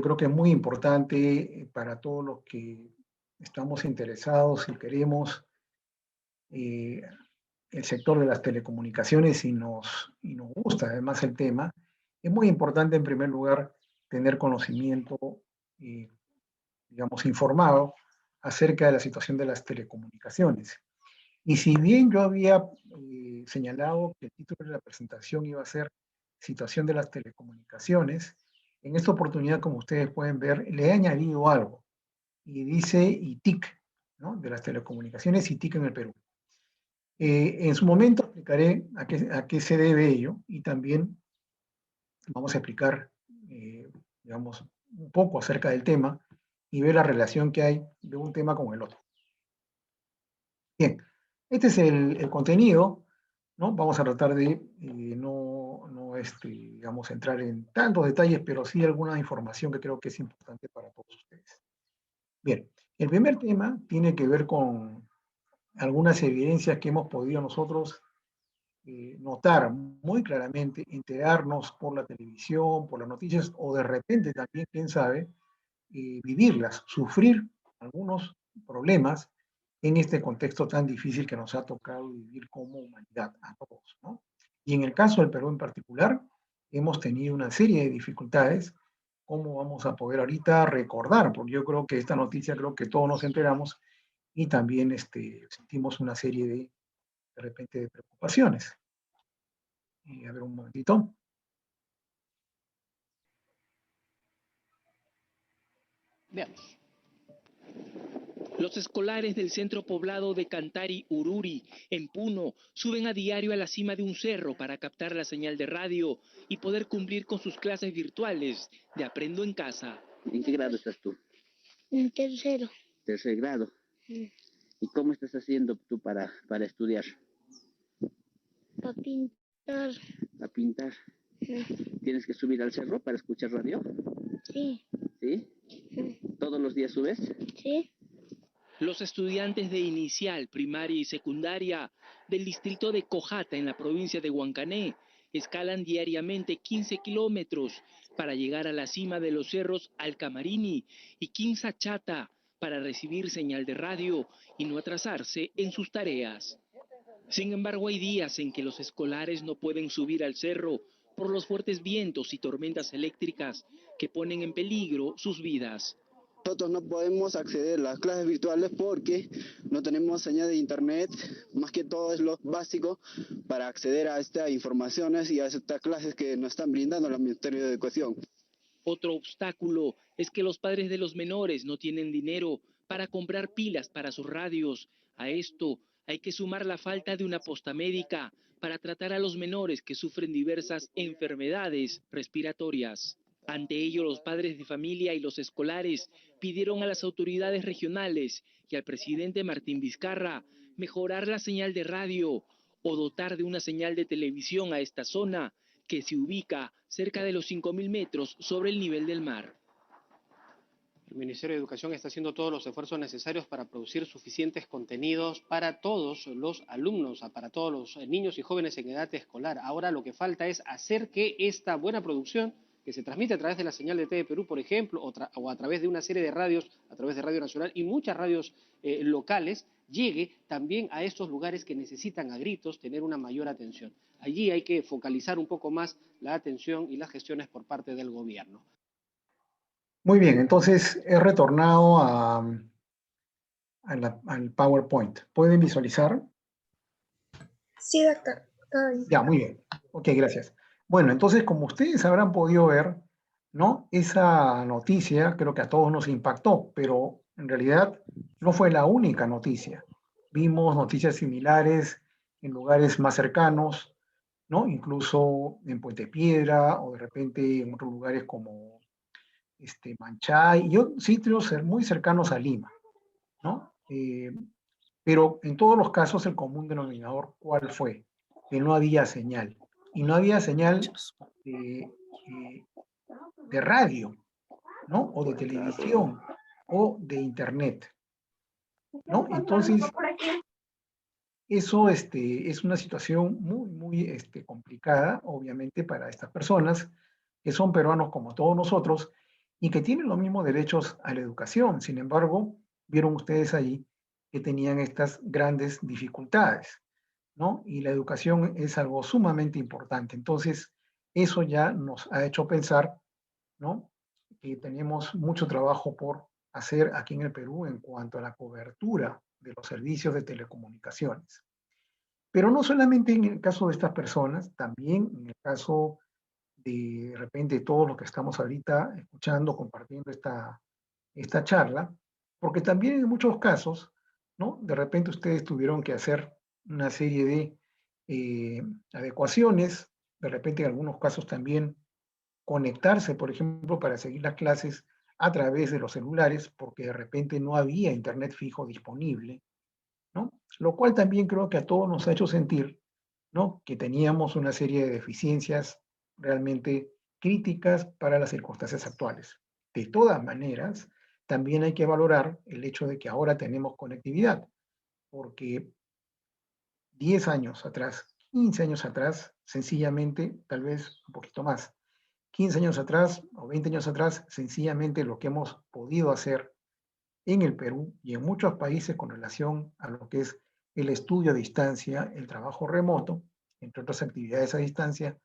creo que es muy importante para todos los que estamos interesados y queremos el sector de las telecomunicaciones y nos gusta además el tema. Es muy importante, en primer lugar, tener conocimiento, digamos, informado acerca de la situación de las telecomunicaciones. Y si bien yo había señalado que el título de la presentación iba a ser Situación de las telecomunicaciones, en esta oportunidad, como ustedes pueden ver, le he añadido algo, y dice ITIC, ¿no? De las telecomunicaciones, ITIC en el Perú. En su momento explicaré a qué se debe ello, y también vamos a explicar, digamos, un poco acerca del tema y ver la relación que hay de un tema con el otro. Bien, este es el contenido, ¿no? Vamos a tratar de digamos, entrar en tantos detalles, pero sí alguna información que creo que es importante para todos ustedes. Bien, el primer tema tiene que ver con algunas evidencias que hemos podido nosotros notar muy claramente, enterarnos por la televisión, por las noticias, o de repente también, quién sabe, vivirlas, sufrir algunos problemas en este contexto tan difícil que nos ha tocado vivir como humanidad a todos, ¿no? Y en el caso del Perú en particular, hemos tenido una serie de dificultades. ¿Cómo vamos a poder ahorita recordar? Porque yo creo que esta noticia, creo que todos nos enteramos y también sentimos una serie de repente, de preocupaciones. A ver, un momentito. Veamos. Los escolares del centro poblado de Cantari Ururi, en Puno, suben a diario a la cima de un cerro para captar la señal de radio y poder cumplir con sus clases virtuales de Aprendo en Casa. ¿En qué grado estás tú? En tercero. Tercer grado. ¿Y cómo estás haciendo tú para estudiar? Para pintar. ¿Para pintar? ¿Tienes que subir al cerro para escuchar radio? Sí. ¿Sí? ¿Todos los días subes? Sí. Los estudiantes de inicial, primaria y secundaria del distrito de Cojata en la provincia de Huancané escalan diariamente 15 kilómetros para llegar a la cima de los cerros Alcamarini y Quinzachata para recibir señal de radio y no atrasarse en sus tareas. Sin embargo, hay días en que los escolares no pueden subir al cerro por los fuertes vientos y tormentas eléctricas que ponen en peligro sus vidas. Nosotros no podemos acceder a las clases virtuales porque no tenemos señal de internet, más que todo es lo básico para acceder a estas informaciones y a estas clases que nos están brindando el Ministerio de Educación. Otro obstáculo es que los padres de los menores no tienen dinero para comprar pilas para sus radios. A esto hay que sumar la falta de una posta médica para tratar a los menores que sufren diversas enfermedades respiratorias. Ante ello, los padres de familia y los escolares pidieron a las autoridades regionales y al presidente Martín Vizcarra mejorar la señal de radio o dotar de una señal de televisión a esta zona que se ubica cerca de los 5.000 metros sobre el nivel del mar. El Ministerio de Educación está haciendo todos los esfuerzos necesarios para producir suficientes contenidos para todos los alumnos, para todos los niños y jóvenes en edad escolar. Ahora lo que falta es hacer que esta buena producción, que se transmite a través de la señal de TV Perú, por ejemplo, o a través de una serie de radios, a través de Radio Nacional y muchas radios locales, llegue también a estos lugares que necesitan a gritos tener una mayor atención. Allí hay que focalizar un poco más la atención y las gestiones por parte del gobierno. Muy bien, entonces he retornado al PowerPoint. ¿Pueden visualizar? Sí, doctor. Ya, muy bien. Ok, gracias. Bueno, entonces, como ustedes habrán podido ver, ¿no? Esa noticia creo que a todos nos impactó, pero en realidad no fue la única noticia. Vimos noticias similares en lugares más cercanos, ¿no? Incluso en Puente Piedra o de repente en otros lugares como Manchay y sitios muy cercanos a Lima, ¿no? Pero en todos los casos el común denominador, ¿cuál fue? Que no había señal. Y no había señal de radio, ¿no? O de televisión, o de internet, ¿no? Entonces, eso es una situación muy, muy complicada, obviamente, para estas personas, que son peruanos como todos nosotros, y que tienen los mismos derechos a la educación. Sin embargo, vieron ustedes ahí que tenían estas grandes dificultades, ¿no? Y la educación es algo sumamente importante. Entonces, eso ya nos ha hecho pensar, ¿no? Que tenemos mucho trabajo por hacer aquí en el Perú en cuanto a la cobertura de los servicios de telecomunicaciones. Pero no solamente en el caso de estas personas, también en el caso de repente todos los que estamos ahorita escuchando, compartiendo esta charla, porque también en muchos casos, ¿no? De repente ustedes tuvieron que hacer una serie de adecuaciones, de repente en algunos casos también conectarse, por ejemplo, para seguir las clases a través de los celulares, porque de repente no había internet fijo disponible, ¿no? Lo cual también creo que a todos nos ha hecho sentir, ¿no? Que teníamos una serie de deficiencias realmente críticas para las circunstancias actuales. De todas maneras, también hay que valorar el hecho de que ahora tenemos conectividad, porque 10 años atrás, 15 años atrás, sencillamente, tal vez un poquito más, 15 años atrás o 20 años atrás, sencillamente lo que hemos podido hacer en el Perú y en muchos países con relación a lo que es el estudio a distancia, el trabajo remoto, entre otras actividades a distancia,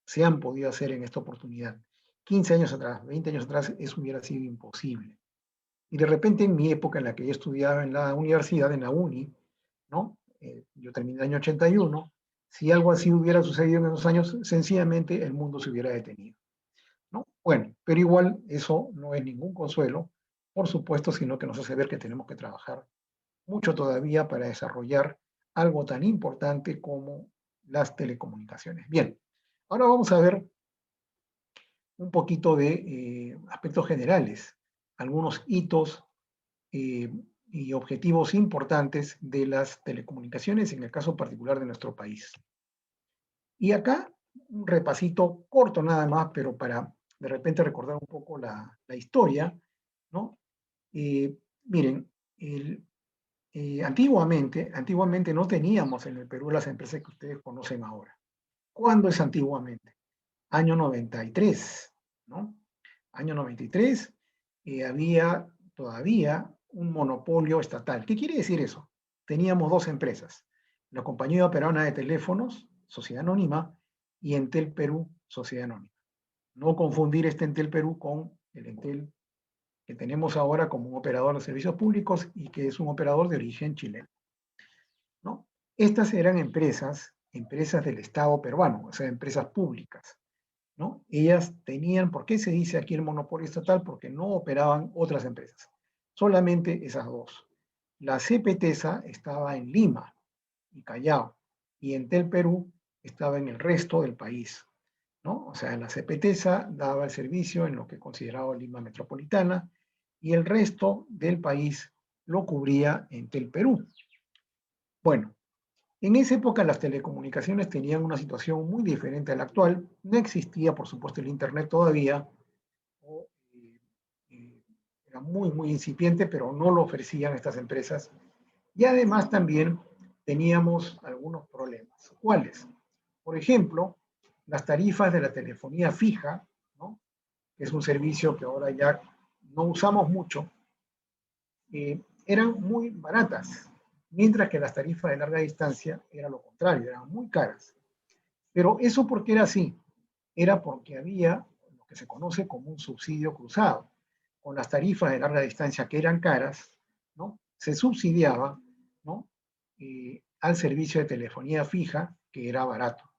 se han podido hacer en esta oportunidad. 15 años atrás, 20 años atrás, eso hubiera sido imposible. Y de repente en mi época en la que yo estudiaba en la universidad, en la UNI, ¿no? Yo terminé el año 81, si algo así hubiera sucedido en esos años, sencillamente el mundo se hubiera detenido, ¿no? Bueno, pero igual eso no es ningún consuelo, por supuesto, sino que nos hace ver que tenemos que trabajar mucho todavía para desarrollar algo tan importante como las telecomunicaciones. Bien, ahora vamos a ver un poquito de aspectos generales, algunos hitos y objetivos importantes de las telecomunicaciones, en el caso particular de nuestro país. Y acá un repasito corto nada más, pero para de repente recordar un poco la historia, ¿no? Miren, antiguamente no teníamos en el Perú las empresas que ustedes conocen ahora. ¿Cuándo es antiguamente? Año 93, ¿no? Año 93 había todavía un monopolio estatal. ¿Qué quiere decir eso? Teníamos dos empresas, la Compañía Peruana de Teléfonos, Sociedad Anónima, y Entel Perú, Sociedad Anónima. No confundir este Entel Perú con el Entel que tenemos ahora como un operador de servicios públicos y que es un operador de origen chileno, ¿no? Estas eran empresas del Estado peruano, o sea, empresas públicas, ¿no? Ellas tenían, ¿por qué se dice aquí el monopolio estatal? Porque no operaban otras empresas, solamente esas dos. La CPTESA estaba en Lima y Callao, y Entel Perú estaba en el resto del país, ¿no? O sea, la CPTESA daba el servicio en lo que consideraba Lima Metropolitana y el resto del país lo cubría Entel Perú. Bueno, en esa época las telecomunicaciones tenían una situación muy diferente a la actual. No existía, por supuesto, el Internet todavía. O, era muy incipiente, pero no lo ofrecían estas empresas. Y además también teníamos algunos problemas. ¿Cuáles? Por ejemplo, las tarifas de la telefonía fija, ¿no? Que es un servicio que ahora ya no usamos mucho, eran muy baratas, mientras que las tarifas de larga distancia era lo contrario, eran muy caras. Pero eso ¿por qué era así? Era porque había lo que se conoce como un subsidio cruzado. Con las tarifas de larga distancia que eran caras, ¿no? Se subsidiaba, ¿no? Al servicio de telefonía fija que era barato.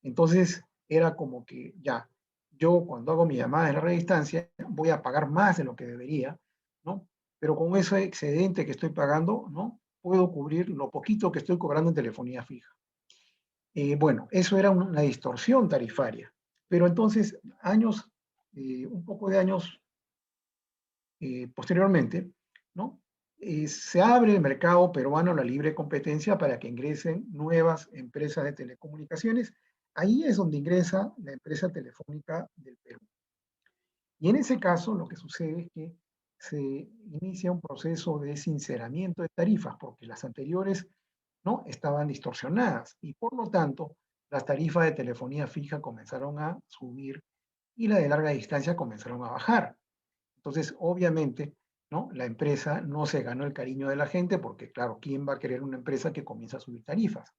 Entonces era como que ya, yo cuando hago mi llamada de larga distancia voy a pagar más de lo que debería, ¿no? Pero con ese excedente que estoy pagando, ¿no? Puedo cubrir lo poquito que estoy cobrando en telefonía fija. Bueno, eso era una distorsión tarifaria. Pero entonces, un poco de años posteriormente, ¿no? Se abre el mercado peruano a la libre competencia para que ingresen nuevas empresas de telecomunicaciones. Ahí es donde ingresa la empresa telefónica del Perú. Y en ese caso lo que sucede es que se inicia un proceso de sinceramiento de tarifas, porque las anteriores no estaban distorsionadas y por lo tanto las tarifas de telefonía fija comenzaron a subir y la de larga distancia comenzaron a bajar. Entonces, obviamente, ¿no? La empresa no se ganó el cariño de la gente porque, claro, ¿quién va a querer una empresa que comienza a subir tarifas?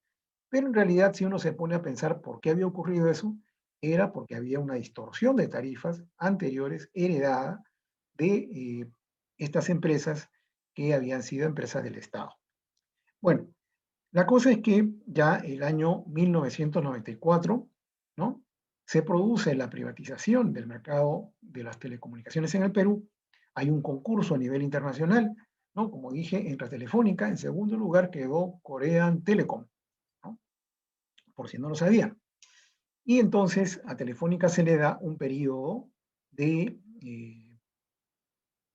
Pero en realidad, si uno se pone a pensar por qué había ocurrido eso, era porque había una distorsión de tarifas anteriores heredada de estas empresas que habían sido empresas del Estado. Bueno, la cosa es que ya el año 1994, ¿no? Se produce la privatización del mercado de las telecomunicaciones en el Perú. Hay un concurso a nivel internacional, ¿no? Como dije, entra Telefónica. En segundo lugar quedó Korean Telecom, ¿no? Por si no lo sabían. Y entonces a Telefónica se le da un periodo de,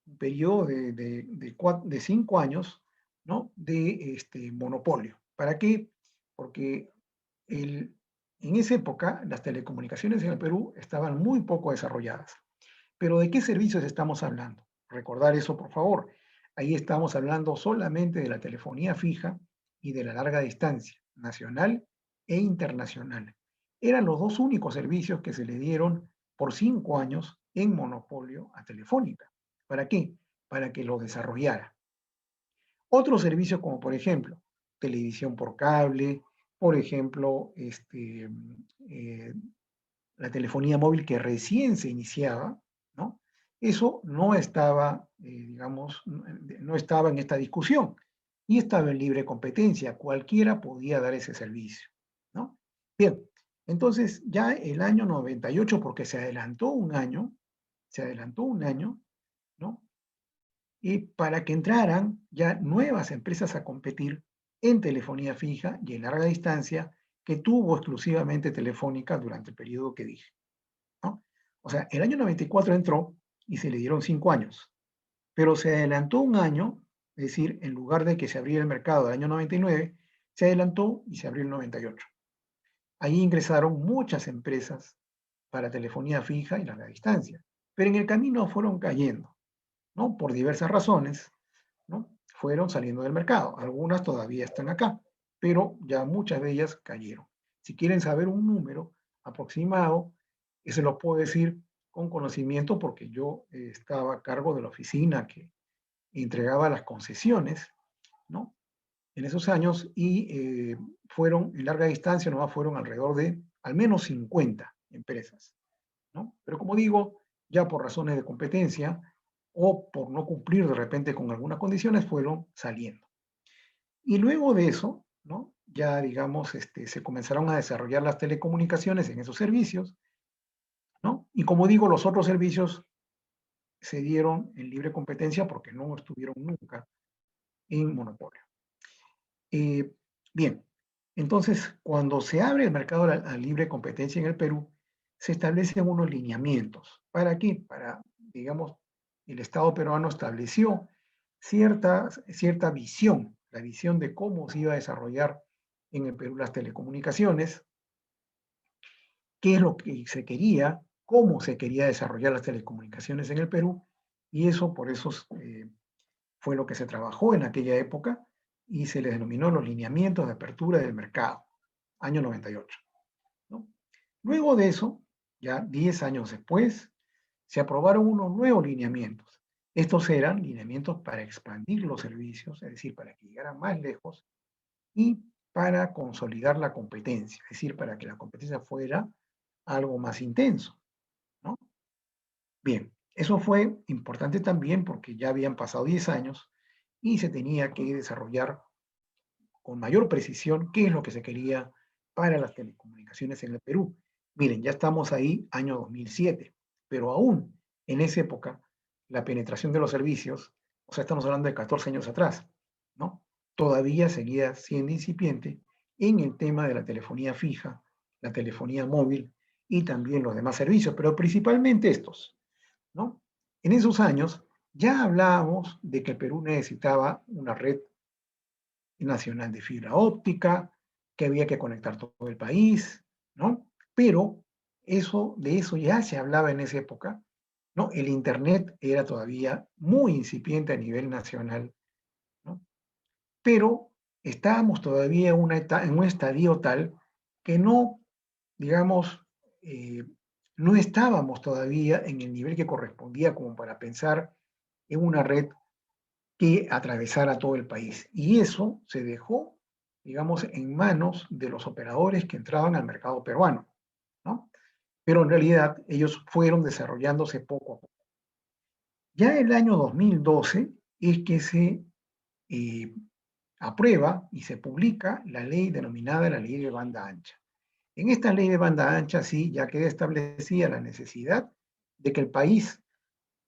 de 5 años, ¿no? De monopolio. ¿Para qué? Porque en esa época las telecomunicaciones en el Perú estaban muy poco desarrolladas. Pero ¿de qué servicios estamos hablando? Recordar eso, por favor. Ahí estamos hablando solamente de la telefonía fija y de la larga distancia, nacional e internacional. Eran los dos únicos servicios que se le dieron por 5 años en monopolio a Telefónica. ¿Para qué? Para que lo desarrollara. Otros servicios como por ejemplo televisión por cable, por ejemplo la telefonía móvil que recién se iniciaba, ¿no? Eso no estaba, digamos, no estaba en esta discusión y estaba en libre competencia, cualquiera podía dar ese servicio, ¿no? Bien, entonces ya el año 98, porque se adelantó un año, ¿no? Y para que entraran ya nuevas empresas a competir en telefonía fija y en larga distancia que tuvo exclusivamente Telefónica durante el periodo que dije, ¿no? O sea, el año 94 entró y se le dieron 5 años, pero se adelantó un año, es decir, en lugar de que se abriera el mercado del año 99, se adelantó y se abrió el 98. Ahí ingresaron muchas empresas para telefonía fija y larga distancia, pero en el camino fueron cayendo, ¿no? Por diversas razones, ¿no? Fueron saliendo del mercado. Algunas todavía están acá, pero ya muchas de ellas cayeron. Si quieren saber un número aproximado, se lo puedo decir con conocimiento porque yo estaba a cargo de la oficina que entregaba las concesiones, ¿no? En esos años y fueron, en larga distancia, nomás fueron alrededor de al menos 50 empresas, ¿no? Pero como digo, ya por razones de competencia o por no cumplir de repente con algunas condiciones, fueron saliendo. Y luego de eso, ¿no? Ya digamos, se comenzaron a desarrollar las telecomunicaciones en esos servicios, ¿no? Y como digo, los otros servicios se dieron en libre competencia porque no estuvieron nunca en monopolio. Bien, entonces, cuando se abre el mercado a libre competencia en el Perú, se establecen unos lineamientos. ¿Para qué? Para, digamos, el Estado peruano estableció cierta visión, la visión de cómo se iba a desarrollar en el Perú las telecomunicaciones, qué es lo que se quería, cómo se quería desarrollar las telecomunicaciones en el Perú, y eso por eso fue lo que se trabajó en aquella época y se le denominó los lineamientos de apertura del mercado, año 98. ¿No? Luego de eso, ya 10 años después, se aprobaron unos nuevos lineamientos. Estos eran lineamientos para expandir los servicios, es decir, para que llegaran más lejos y para consolidar la competencia, es decir, para que la competencia fuera algo más intenso, ¿no? Bien, eso fue importante también porque ya habían pasado 10 años y se tenía que desarrollar con mayor precisión qué es lo que se quería para las telecomunicaciones en el Perú. Miren, ya estamos ahí, año 2007, pero aún en esa época, la penetración de los servicios, o sea, estamos hablando de 14 años atrás, ¿no? Todavía seguía siendo incipiente en el tema de la telefonía fija, la telefonía móvil y también los demás servicios, pero principalmente estos, ¿no? En esos años ya hablábamos de que el Perú necesitaba una red nacional de fibra óptica, que había que conectar todo el país, ¿no? Pero de eso ya se hablaba en esa época, ¿no? El Internet era todavía muy incipiente a nivel nacional, ¿no? Pero estábamos todavía en un estadio tal que no, digamos, no estábamos todavía en el nivel que correspondía como para pensar en una red que atravesara todo el país. Y eso se dejó, digamos, en manos de los operadores que entraban al mercado peruano, ¿no? Pero en realidad ellos fueron desarrollándose poco a poco. Ya el año 2012 es que se aprueba y se publica la ley denominada la Ley de Banda Ancha. En esta ley de banda ancha sí ya queda establecida la necesidad de que el país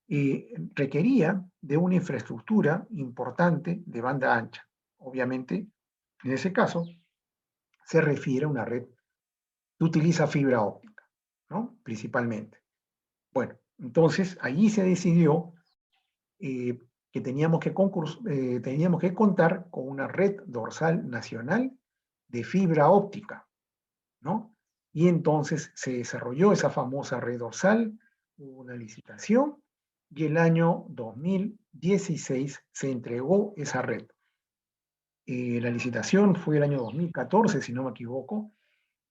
requería de una infraestructura importante de banda ancha. Obviamente, en ese caso, se refiere a una red que utiliza fibra óptica, ¿no? Principalmente. Bueno, entonces allí se decidió que teníamos que contar con una red dorsal nacional de fibra óptica, ¿no? Y entonces se desarrolló esa famosa red dorsal, hubo una licitación y el año 2016 se entregó esa red. La licitación fue el año 2014, si no me equivoco.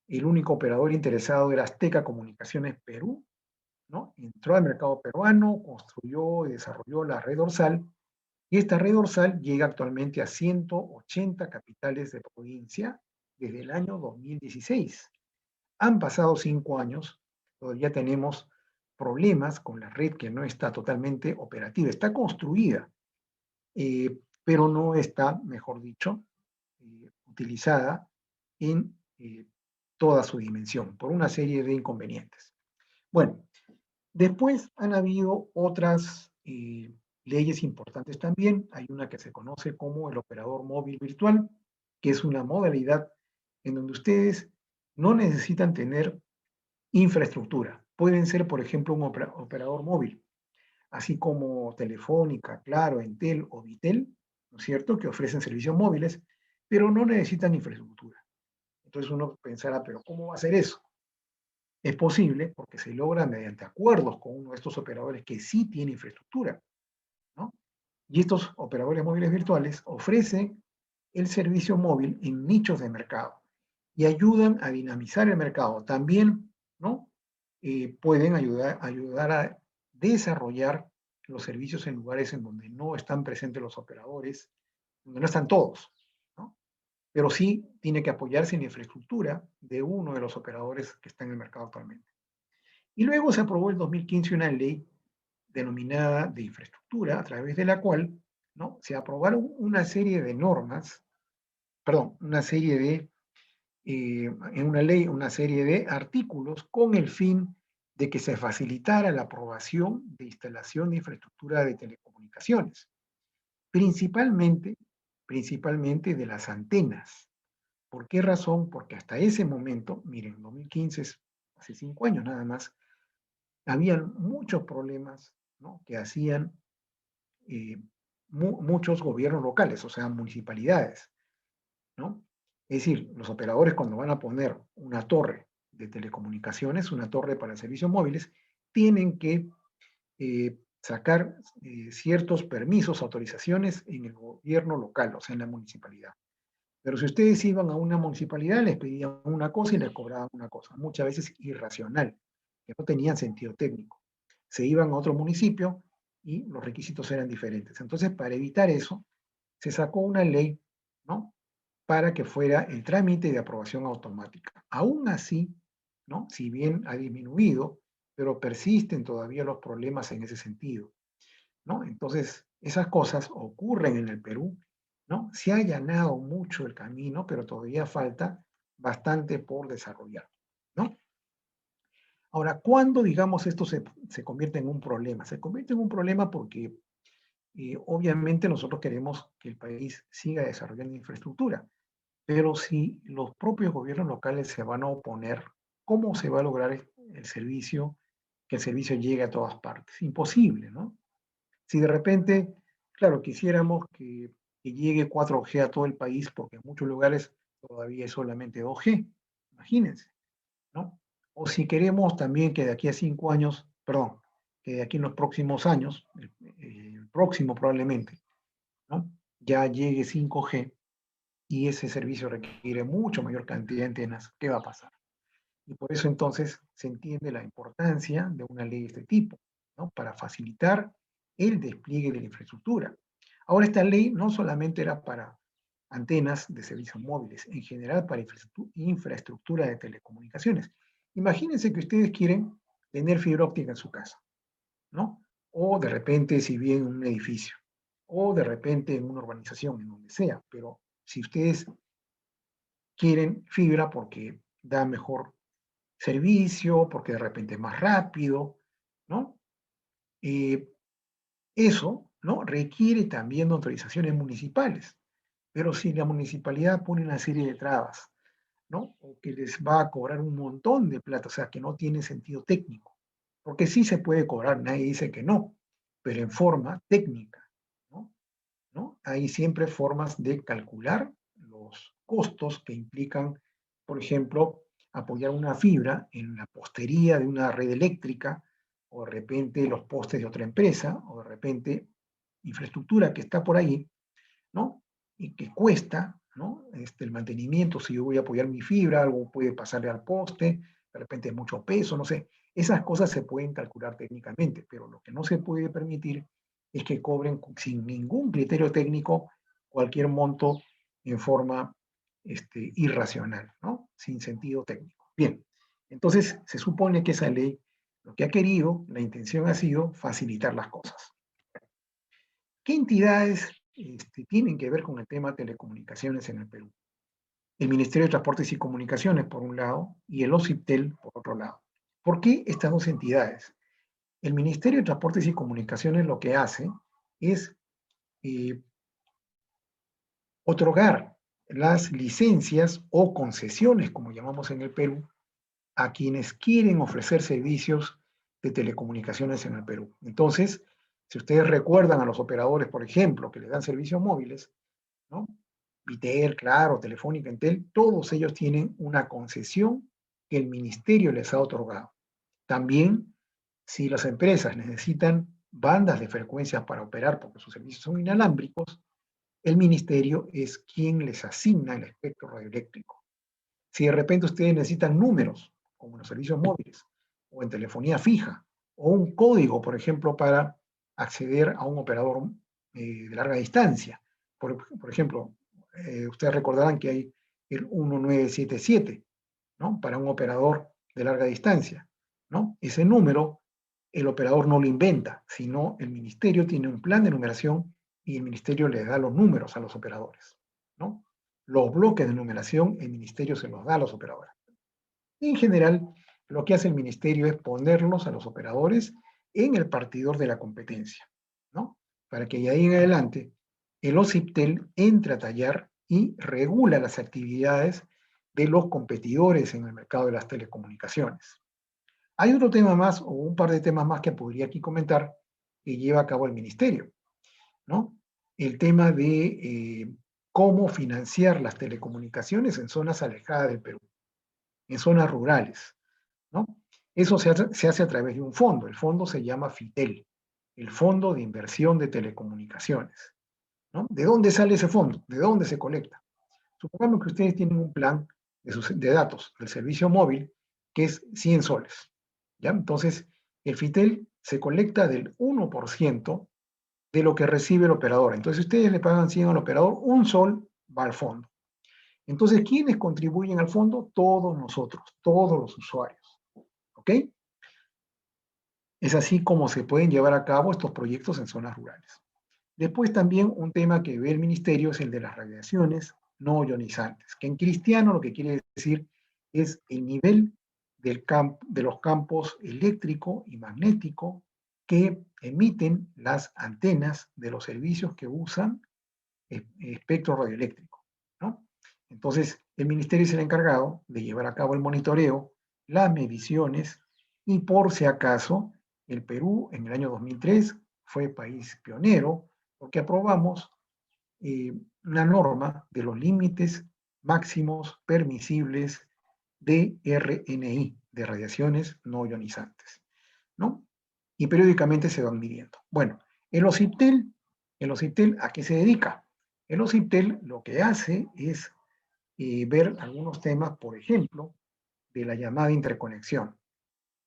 El único operador interesado era Azteca Comunicaciones Perú, ¿no? Entró al mercado peruano, construyó y desarrolló la red dorsal, y esta red dorsal llega actualmente a 180 capitales de provincia desde el año 2016. Han pasado 5 años, todavía tenemos problemas con la red que no está totalmente operativa. Está construida, pero no está, mejor dicho, utilizada en toda su dimensión por una serie de inconvenientes. Bueno, después han habido otras leyes importantes también. Hay una que se conoce como el operador móvil virtual, que es una modalidad en donde ustedes no necesitan tener infraestructura. Pueden ser, por ejemplo, un operador móvil, así como Telefónica, Claro, Entel o Vitel, ¿no es cierto?, que ofrecen servicios móviles, pero no necesitan infraestructura. Entonces uno pensará, pero ¿cómo va a ser eso? Es posible porque se logra mediante acuerdos con uno de estos operadores que sí tiene infraestructura, ¿no? Y estos operadores móviles virtuales ofrecen el servicio móvil en nichos de mercado y ayudan a dinamizar el mercado. También, ¿no? Pueden ayudar a desarrollar los servicios en lugares en donde no están presentes los operadores, donde no están todos, ¿no? Pero sí tiene que apoyarse en la infraestructura de uno de los operadores que está en el mercado actualmente. Y luego se aprobó en 2015 una ley denominada de infraestructura, a través de la cual, ¿no?, se aprobaron una serie de normas, perdón, en una ley, una serie de artículos con el fin de que se facilitara la aprobación de instalación de infraestructura de telecomunicaciones, principalmente de las antenas. ¿Por qué razón? Porque hasta ese momento, miren, 2015 es hace 5 años nada más, habían muchos problemas, ¿no?, que hacían muchos gobiernos locales, o sea, municipalidades, ¿no? Es decir, los operadores cuando van a poner una torre de telecomunicaciones, una torre para servicios móviles, tienen que sacar ciertos permisos, autorizaciones en el gobierno local, o sea, en la municipalidad. Pero si ustedes iban a una municipalidad, les pedían una cosa y les cobraban una cosa, muchas veces irracional, que no tenían sentido técnico. Se iban a otro municipio y los requisitos eran diferentes. Entonces, para evitar eso, se sacó una ley, ¿no?, para que fuera el trámite de aprobación automática. Aún así, ¿no?, si bien ha disminuido, pero persisten todavía los problemas en ese sentido, ¿no? Entonces, esas cosas ocurren en el Perú, ¿no? Se ha allanado mucho el camino, pero todavía falta bastante por desarrollar, ¿no? Ahora, ¿cuándo, digamos, esto se convierte en un problema? Se convierte en un problema porque obviamente nosotros queremos que el país siga desarrollando infraestructura, pero si los propios gobiernos locales se van a oponer, ¿cómo se va a lograr el servicio, que el servicio llegue a todas partes? Imposible, ¿no? Si de repente, claro, quisiéramos que llegue 4G a todo el país, porque en muchos lugares todavía es solamente 2G, imagínense, ¿no? O si queremos también que de aquí a 5 años, perdón, que de aquí en los próximos años, el próximo probablemente, ¿no?, ya llegue 5G y ese servicio requiere mucho mayor cantidad de antenas, ¿qué va a pasar? Y por eso entonces se entiende la importancia de una ley de este tipo, ¿no? Para facilitar el despliegue de la infraestructura. Ahora, esta ley no solamente era para antenas de servicios móviles, en general para infraestructura de telecomunicaciones. Imagínense que ustedes quieren tener fibra óptica en su casa, ¿no? O de repente si bien en un edificio, o de repente en una urbanización, en donde sea, pero si ustedes quieren fibra porque da mejor servicio, porque de repente es más rápido, ¿no? Eh, Eso, ¿no? Requiere también de autorizaciones municipales, pero si la municipalidad pone una serie de trabas, ¿no? O que les va a cobrar un montón de plata, o sea, que no tiene sentido técnico, porque sí se puede cobrar, nadie dice que no, pero en forma técnica, ¿no? ¿No? Hay siempre formas de calcular los costos que implican, por ejemplo, apoyar una fibra en la postería de una red eléctrica, o de repente los postes de otra empresa, o de repente infraestructura que está por ahí, ¿no? Y que cuesta, ¿no? El mantenimiento, si yo voy a apoyar mi fibra, algo puede pasarle al poste, de repente es mucho peso, no sé. Esas cosas se pueden calcular técnicamente, pero lo que no se puede permitir es que cobren sin ningún criterio técnico cualquier monto en forma irracional, ¿no? Sin sentido técnico. Bien, entonces se supone que esa ley lo que ha querido, la intención ha sido facilitar las cosas. ¿Qué entidades tienen que ver con el tema de telecomunicaciones en el Perú? El Ministerio de Transportes y Comunicaciones, por un lado, y el OCIPTEL, por otro lado. ¿Por qué estas dos entidades? El Ministerio de Transportes y Comunicaciones lo que hace es otorgar las licencias o concesiones, como llamamos en el Perú, a quienes quieren ofrecer servicios de telecomunicaciones en el Perú. Entonces, si ustedes recuerdan a los operadores, por ejemplo, que les dan servicios móviles, ¿no? Vitel, Claro, Telefónica, Entel, todos ellos tienen una concesión que el ministerio les ha otorgado. También, si las empresas necesitan bandas de frecuencias para operar porque sus servicios son inalámbricos, el ministerio es quien les asigna el espectro radioeléctrico. Si de repente ustedes necesitan números, como en los servicios móviles, o en telefonía fija, o un código, por ejemplo, para acceder a un operador de larga distancia. Por ejemplo, ustedes recordarán que hay el 1977, ¿no? Para un operador de larga distancia, ¿no? Ese número, el operador no lo inventa, sino el ministerio tiene un plan de numeración y el ministerio le da los números a los operadores, ¿no? Los bloques de numeración, el ministerio se los da a los operadores. En general, lo que hace el ministerio es ponerlos a los operadores en el partidor de la competencia, ¿no? Para que de ahí en adelante el OCIPTEL entre a tallar y regula las actividades de los competidores en el mercado de las telecomunicaciones. Hay otro tema más, o un par de temas más que podría aquí comentar, que lleva a cabo el ministerio, ¿no? El tema de cómo financiar las telecomunicaciones en zonas alejadas del Perú, en zonas rurales, ¿no? Eso se hace a través de un fondo. El fondo se llama FITEL, el Fondo de Inversión de Telecomunicaciones, ¿no? ¿De dónde sale ese fondo? ¿De dónde se colecta? Supongamos que ustedes tienen un plan de datos del servicio móvil que es 100 soles, ¿ya? Entonces, el FITEL se colecta del 1% de lo que recibe el operador. Entonces, ustedes le pagan 100 al operador, un sol va al fondo. Entonces, ¿quiénes contribuyen al fondo? Todos nosotros, todos los usuarios. ¿Ok? Es así como se pueden llevar a cabo estos proyectos en zonas rurales. Después también un tema que ve el ministerio es el de las radiaciones no ionizantes, que en cristiano lo que quiere decir es el nivel de los campos eléctrico y magnético que emiten las antenas de los servicios que usan espectro radioeléctrico, ¿no? Entonces, el ministerio es el encargado de llevar a cabo el monitoreo, las mediciones, y por si acaso, el Perú en el año 2003 fue país pionero porque aprobamos una norma de los límites máximos permisibles de RNI, de radiaciones no ionizantes, ¿no? Y periódicamente se van midiendo. Bueno, el OCIPTEL, ¿a qué se dedica? El OCIPTEL lo que hace es ver algunos temas, por ejemplo, de la llamada interconexión,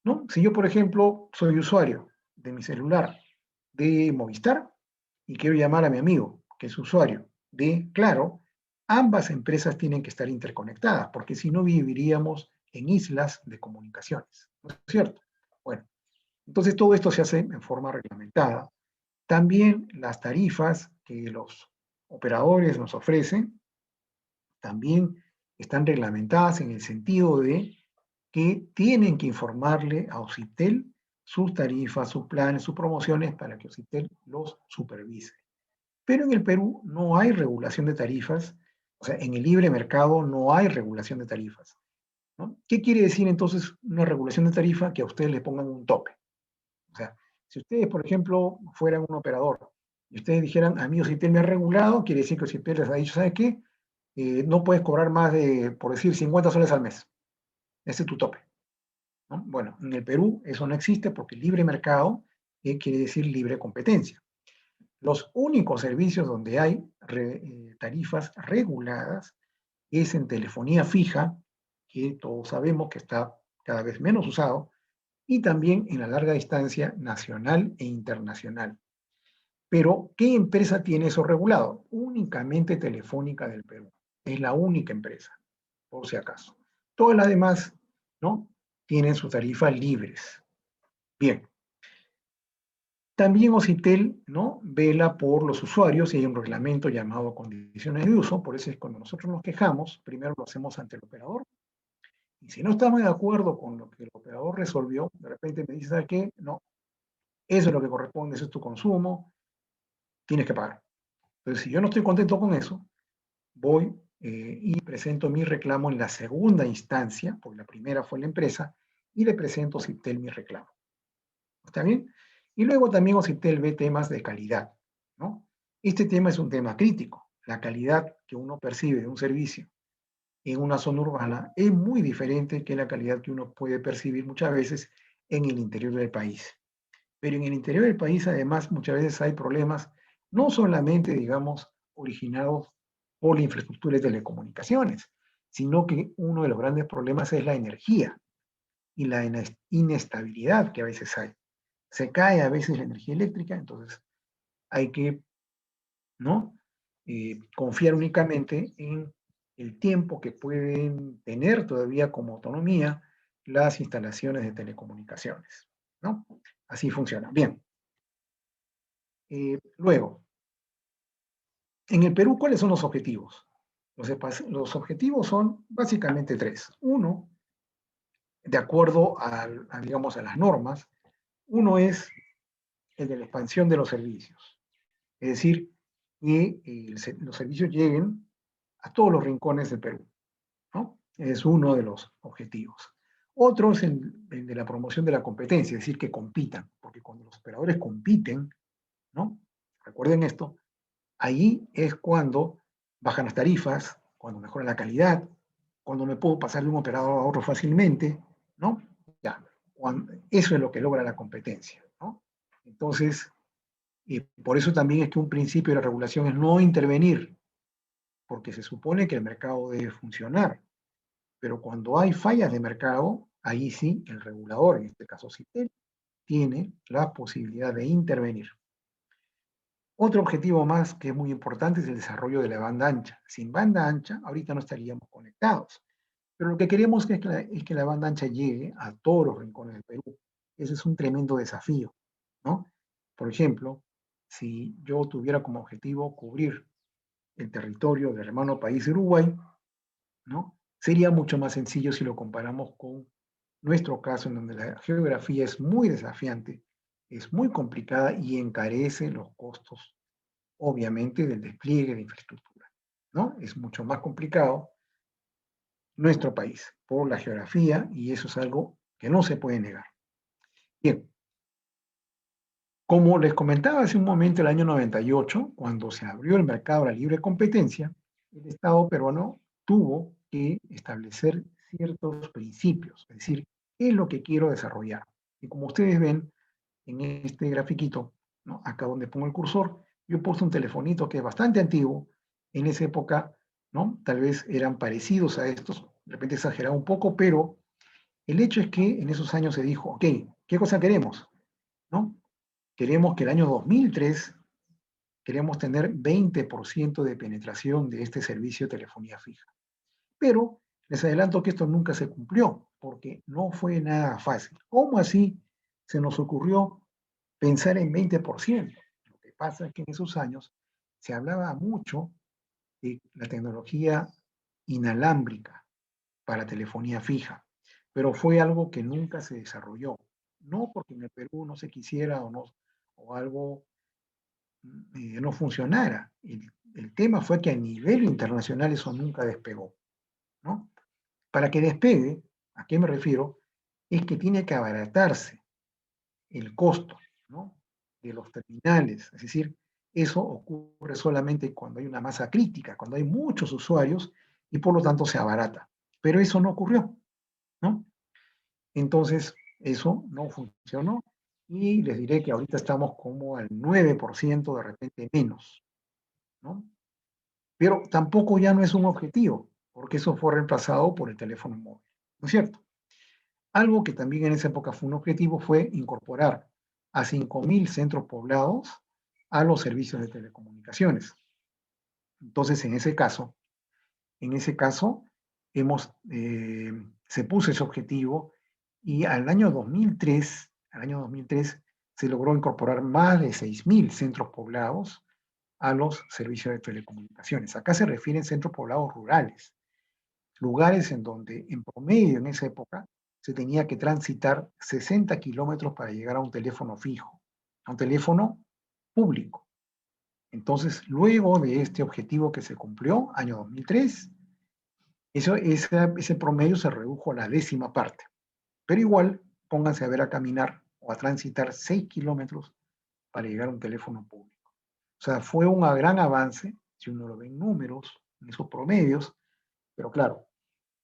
¿no? Si yo, por ejemplo, soy usuario de mi celular de Movistar y quiero llamar a mi amigo, que es usuario de Claro, ambas empresas tienen que estar interconectadas, porque si no viviríamos en islas de comunicaciones, ¿no es cierto? Bueno, entonces todo esto se hace en forma reglamentada. También las tarifas que los operadores nos ofrecen también están reglamentadas en el sentido de que tienen que informarle a Ocitel sus tarifas, sus planes, sus promociones para que Ocitel los supervise. Pero en el Perú no hay regulación de tarifas, o sea, en el libre mercado no hay regulación de tarifas, ¿no? ¿Qué quiere decir entonces una regulación de tarifa? Que a ustedes les pongan un tope. O sea, si ustedes, por ejemplo, fueran un operador y ustedes dijeran, a mí Ocitel me ha regulado, quiere decir que Ocitel les ha dicho, ¿sabe qué? No puedes cobrar más de, por decir, 50 soles al mes. Ese es tu tope, ¿no? Bueno, en el Perú eso no existe porque libre mercado quiere decir libre competencia. Los únicos servicios donde hay tarifas reguladas es en telefonía fija, que todos sabemos que está cada vez menos usado, y también en la larga distancia nacional e internacional. Pero, ¿qué empresa tiene eso regulado? Únicamente Telefónica del Perú. Es la única empresa, por si acaso. Todas las demás, ¿no?, tienen sus tarifas libres. Bien. También Ocitel, ¿no?, vela por los usuarios y hay un reglamento llamado condiciones de uso. Por eso es cuando nosotros nos quejamos, primero lo hacemos ante el operador. Y si no estamos de acuerdo con lo que el operador resolvió, de repente me dice, ¿sabes qué? No, eso es lo que corresponde, eso es tu consumo, tienes que pagar. Entonces, si yo no estoy contento con eso, voy y presento mi reclamo en la segunda instancia, porque la primera fue la empresa, y le presento a Ocitel mi reclamo. ¿Está bien? Y luego también Ocitel ve temas de calidad, ¿no? Este tema es un tema crítico. La calidad que uno percibe de un servicio en una zona urbana es muy diferente que la calidad que uno puede percibir muchas veces en el interior del país. Pero en el interior del país, además, muchas veces hay problemas, no solamente, digamos, originados por la infraestructura de telecomunicaciones, sino que uno de los grandes problemas es la energía y la inestabilidad que a veces hay. Se cae a veces la energía eléctrica, entonces hay que, ¿no?, confiar únicamente en el tiempo que pueden tener todavía como autonomía las instalaciones de telecomunicaciones, ¿no? Así funciona. Bien. Luego, en el Perú, ¿cuáles son los objetivos? Los objetivos son básicamente tres. Uno, de acuerdo digamos, a las normas, uno es el de la expansión de los servicios. Es decir, que los servicios lleguen a todos los rincones del Perú, ¿no? Es uno de los objetivos. Otro es el de la promoción de la competencia, es decir, que compitan, porque cuando los operadores compiten, ¿no?, recuerden esto, ahí es cuando bajan las tarifas, cuando mejora la calidad, cuando me puedo pasar de un operador a otro fácilmente, ¿no? Ya, eso es lo que logra la competencia, ¿no? Entonces, por eso también es que un principio de la regulación es no intervenir, porque se supone que el mercado debe funcionar, pero cuando hay fallas de mercado, ahí sí el regulador, en este caso Ocitel, tiene la posibilidad de intervenir. Otro objetivo más que es muy importante es el desarrollo de la banda ancha. Sin banda ancha, ahorita no estaríamos conectados. Pero lo que queremos es que la banda ancha llegue a todos los rincones del Perú. Ese es un tremendo desafío, ¿no? Por ejemplo, si yo tuviera como objetivo cubrir el territorio del hermano país de Uruguay, ¿no?, sería mucho más sencillo si lo comparamos con nuestro caso, en donde la geografía es muy desafiante, es muy complicada y encarece los costos, obviamente, del despliegue de infraestructura, ¿no? Es mucho más complicado nuestro país por la geografía y eso es algo que no se puede negar. Bien, como les comentaba hace un momento, el año 98, cuando se abrió el mercado a la libre competencia, el Estado peruano tuvo que establecer ciertos principios, es decir, ¿qué es lo que quiero desarrollar? Y como ustedes ven en este grafiquito, ¿no?, acá donde pongo el cursor, yo puse un telefonito que es bastante antiguo. En esa época, ¿no?, tal vez eran parecidos a estos, de repente exagerado un poco, pero El hecho es que en esos años se dijo, ok, ¿qué cosa queremos? ¿No? Queremos que el año 2003 queremos tener 20% de penetración de este servicio de telefonía fija. Pero les adelanto que esto nunca se cumplió, porque no fue nada fácil. ¿Cómo así se nos ocurrió pensar en 20%? Lo que pasa es que en esos años se hablaba mucho de la tecnología inalámbrica para telefonía fija, pero fue algo que nunca se desarrolló. No porque en el Perú no se quisiera o, no, o algo no funcionara. El tema fue que a nivel internacional eso nunca despegó, ¿no? Para que despegue, ¿a qué me refiero? Es que tiene que abaratarse el costo, ¿no? De los terminales. Es decir, eso ocurre solamente cuando hay una masa crítica, cuando hay muchos usuarios y por lo tanto se abarata. Pero eso no ocurrió, ¿no? Entonces, eso no funcionó y les diré que ahorita estamos como al 9% de repente menos, ¿no? Pero tampoco ya no es un objetivo, porque eso fue reemplazado por el teléfono móvil, ¿no es cierto? Algo que también en esa época fue un objetivo fue incorporar a 5.000 centros poblados a los servicios de telecomunicaciones. Entonces, en ese caso se puso ese objetivo y al año 2003 se logró incorporar más de 6.000 centros poblados a los servicios de telecomunicaciones. Acá se refieren centros poblados rurales, lugares en donde en promedio en esa época se tenía que transitar 60 kilómetros para llegar a un teléfono fijo, a un teléfono público. Entonces, luego de este objetivo que se cumplió, año 2003, ese promedio se redujo a la 10ª parte. Pero igual, pónganse a ver a caminar o a transitar 6 kilómetros para llegar a un teléfono público. O sea, fue un gran avance, si uno lo ve en números, en esos promedios, pero claro,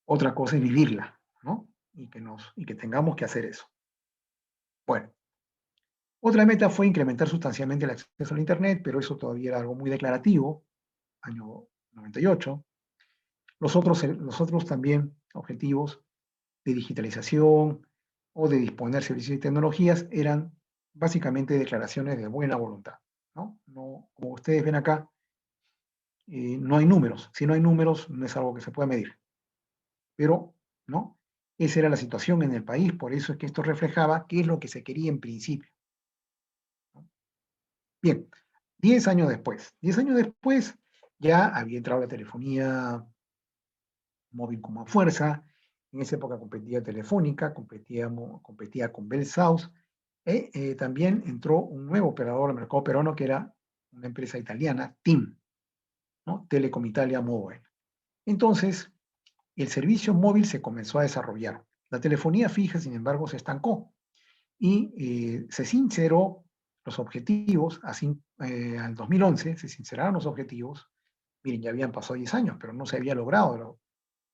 otra cosa es vivirla, ¿no? Y que tengamos que hacer eso. Bueno, otra meta fue incrementar sustancialmente el acceso al Internet, pero eso todavía era algo muy declarativo, año 98. Los otros también objetivos de digitalización o de disponer servicios y tecnologías eran básicamente declaraciones de buena voluntad, ¿no? No, como ustedes ven acá, no hay números. Si no hay números, no es algo que se pueda medir. Pero, ¿no? Esa era la situación en el país, por eso es que esto reflejaba qué es lo que se quería en principio, ¿no? Bien, 10 años después. 10 años después ya había entrado la telefonía móvil como a fuerza. En esa época competía Telefónica, competía con Bell South. También entró un nuevo operador al mercado peruano que era una empresa italiana, TIM, ¿no? Telecom Italia Mobile. Entonces, el servicio móvil se comenzó a desarrollar. La telefonía fija, sin embargo, se estancó y se sinceró los objetivos, así al 2011 se sinceraron los objetivos. Miren, ya habían pasado 10 años, pero no se había logrado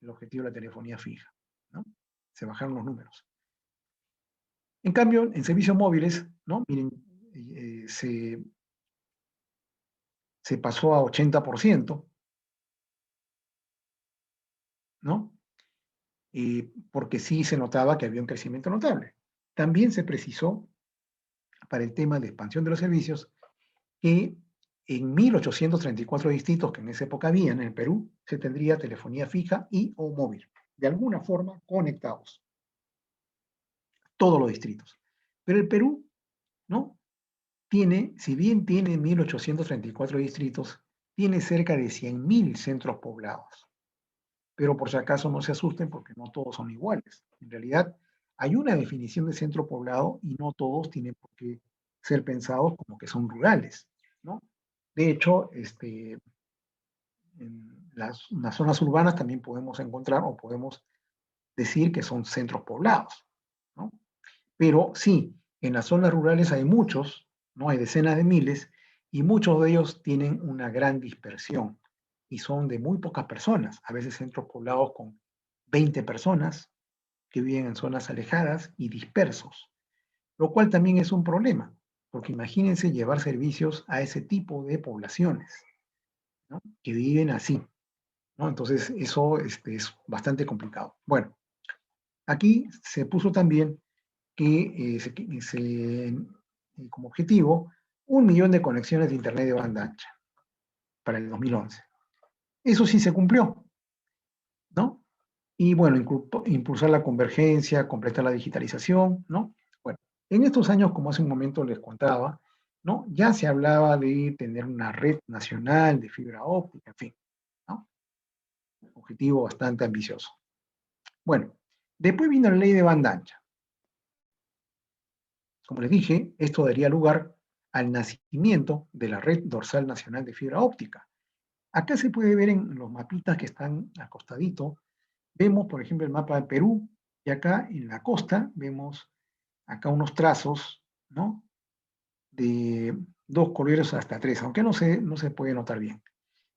el objetivo de la telefonía fija, ¿no? Se bajaron los números. En cambio, en servicios móviles, ¿no? Miren, se pasó a 80%, ¿no? Porque sí se notaba que había un crecimiento notable. También se precisó, para el tema de expansión de los servicios, que en 1.834 distritos que en esa época había en el Perú, se tendría telefonía fija y o móvil, de alguna forma conectados. Todos los distritos. Pero el Perú, ¿no? Si bien tiene 1.834 distritos, tiene cerca de 100.000 centros poblados. Pero por si acaso no se asusten porque no todos son iguales. En realidad, hay una definición de centro poblado y no todos tienen por qué ser pensados como que son rurales, ¿no? De hecho, en las zonas urbanas también podemos encontrar o podemos decir que son centros poblados, ¿no? Pero sí, en las zonas rurales hay muchos, ¿no? Hay decenas de miles y muchos de ellos tienen una gran dispersión y son de muy pocas personas, a veces centros poblados con 20 personas que viven en zonas alejadas y dispersos, lo cual también es un problema, porque imagínense llevar servicios a ese tipo de poblaciones, ¿no? Que viven así, ¿no? Entonces eso es bastante complicado. Bueno, Aquí se puso también que como objetivo 1 millón de conexiones de Internet de banda ancha para el 2011. Eso sí se cumplió, ¿no? Y bueno, impulsar la convergencia, completar la digitalización, ¿no? Bueno, en estos años, como hace un momento les contaba, ¿no? Ya se hablaba de tener una red nacional de fibra óptica, en fin, ¿no? Objetivo bastante ambicioso. Bueno, después vino la ley de banda ancha. Como les dije, esto daría lugar al nacimiento de la Red Dorsal Nacional de Fibra Óptica. Acá se puede ver en los mapitas que están al costadito, vemos, por ejemplo, el mapa de Perú, y acá en la costa vemos acá unos trazos, ¿no? De 2 colores hasta 3, aunque no se puede notar bien.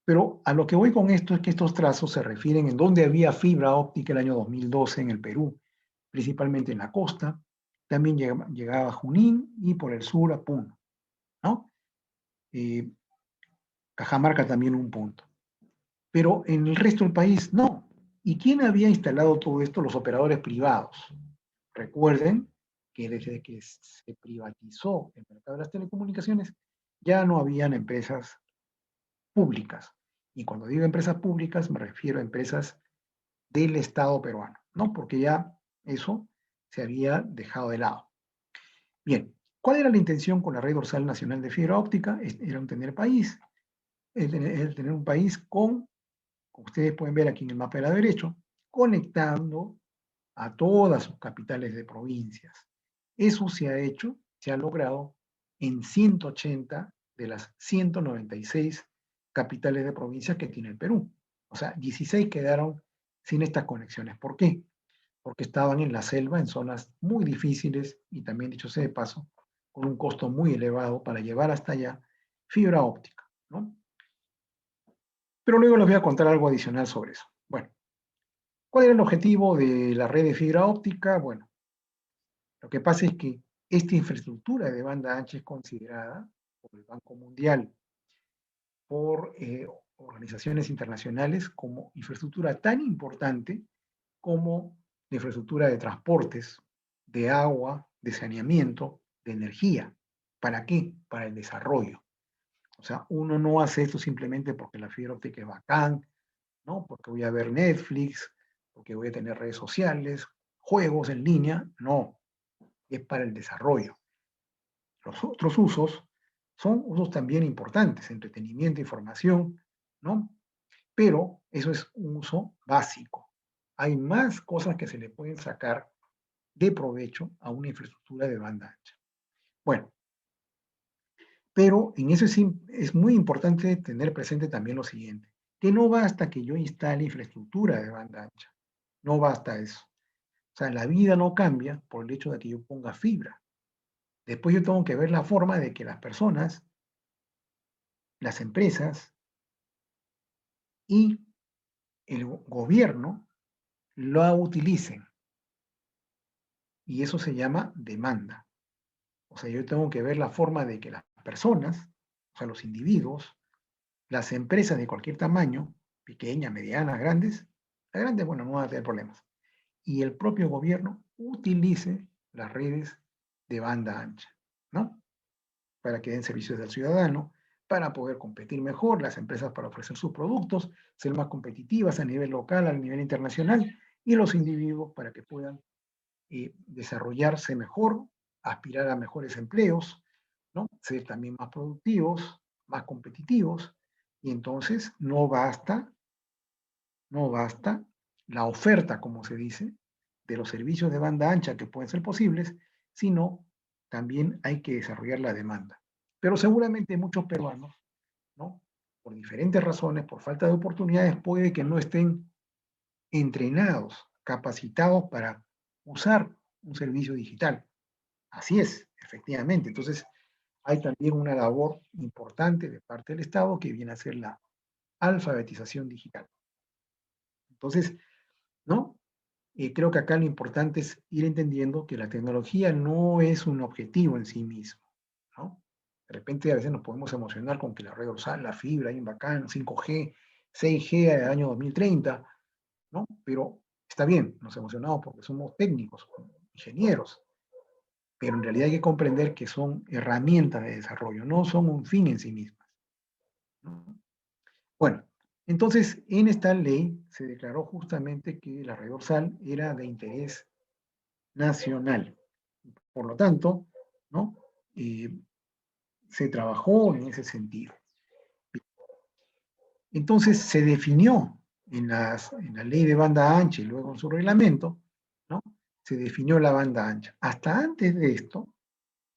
Pero a lo que voy con esto es que estos trazos se refieren en donde había fibra óptica el año 2012 en el Perú, principalmente en la costa, también llegaba a Junín y por el sur a Puno, ¿no? Cajamarca también un punto. Pero en el resto del país no. ¿Y quién había instalado todo esto? Los operadores privados. Recuerden que desde que se privatizó el mercado de las telecomunicaciones, ya no habían empresas públicas. Y cuando digo empresas públicas, me refiero a empresas del Estado peruano, ¿no? Porque ya eso se había dejado de lado. Bien, ¿cuál era la intención con la Red Dorsal Nacional de Fibra Óptica? Era tener un país con, como ustedes pueden ver aquí en el mapa de la derecha, conectando a todas sus capitales de provincias. Eso se ha hecho, se ha logrado en 180 de las 196 capitales de provincias que tiene el Perú. O sea, 16 quedaron sin estas conexiones. ¿Por qué? Porque estaban en la selva, en zonas muy difíciles y también, dicho sea de paso, con un costo muy elevado para llevar hasta allá fibra óptica, ¿no? Pero luego les voy a contar algo adicional sobre eso. Bueno, ¿cuál era el objetivo de la red de fibra óptica? Bueno, lo que pasa es que esta infraestructura de banda ancha es considerada por el Banco Mundial, por organizaciones internacionales, como infraestructura tan importante como la infraestructura de transportes, de agua, de saneamiento, de energía. ¿Para qué? Para el desarrollo. O sea, uno no hace esto simplemente porque la fibra óptica es bacán, ¿no? Porque voy a ver Netflix, porque voy a tener redes sociales, juegos en línea. No, es para el desarrollo. Los otros usos son usos también importantes, entretenimiento, información, ¿no? Pero eso es un uso básico. Hay más cosas que se le pueden sacar de provecho a una infraestructura de banda ancha. Bueno, pero en eso es muy importante tener presente también lo siguiente, que no basta que yo instale infraestructura de banda ancha, no basta eso. O sea, la vida no cambia por el hecho de que yo ponga fibra. Después yo tengo que ver la forma de que las personas, las empresas y el gobierno lo utilicen. Y eso se llama demanda. O sea, yo tengo que ver la forma de que las personas, o sea, los individuos, las empresas de cualquier tamaño, pequeñas, medianas, grandes, las grandes, bueno, no van a tener problemas, y el propio gobierno utilice las redes de banda ancha, ¿no? Para que den servicios al ciudadano, para poder competir mejor, las empresas para ofrecer sus productos, ser más competitivas a nivel local, a nivel internacional, y los individuos para que puedan desarrollarse mejor, aspirar a mejores empleos, ¿no? Ser también más productivos, más competitivos, y entonces no basta la oferta, como se dice, de los servicios de banda ancha que pueden ser posibles, sino también hay que desarrollar la demanda. Pero seguramente muchos peruanos, ¿no? Por diferentes razones, por falta de oportunidades, puede que no estén entrenados, capacitados para usar un servicio digital. Así es, efectivamente. Entonces, hay también una labor importante de parte del Estado que viene a ser la alfabetización digital. Entonces, ¿no? Creo que acá lo importante es ir entendiendo que la tecnología no es un objetivo en sí mismo, ¿no? De repente a veces nos podemos emocionar con que la red dorsal, la fibra, hay un bacán, 5G, 6G al año 2030, ¿no? Pero Está bien, nos emocionamos porque somos técnicos, ingenieros, pero en realidad hay que comprender que son herramientas de desarrollo, no son un fin en sí mismas, ¿no? Bueno, entonces en esta ley se declaró justamente que la red dorsal era de interés nacional. Por lo tanto, ¿no? Se trabajó en ese sentido. Entonces se definió en la ley de banda ancha y luego en su reglamento, ¿no? Se definió la banda ancha. Hasta antes de esto,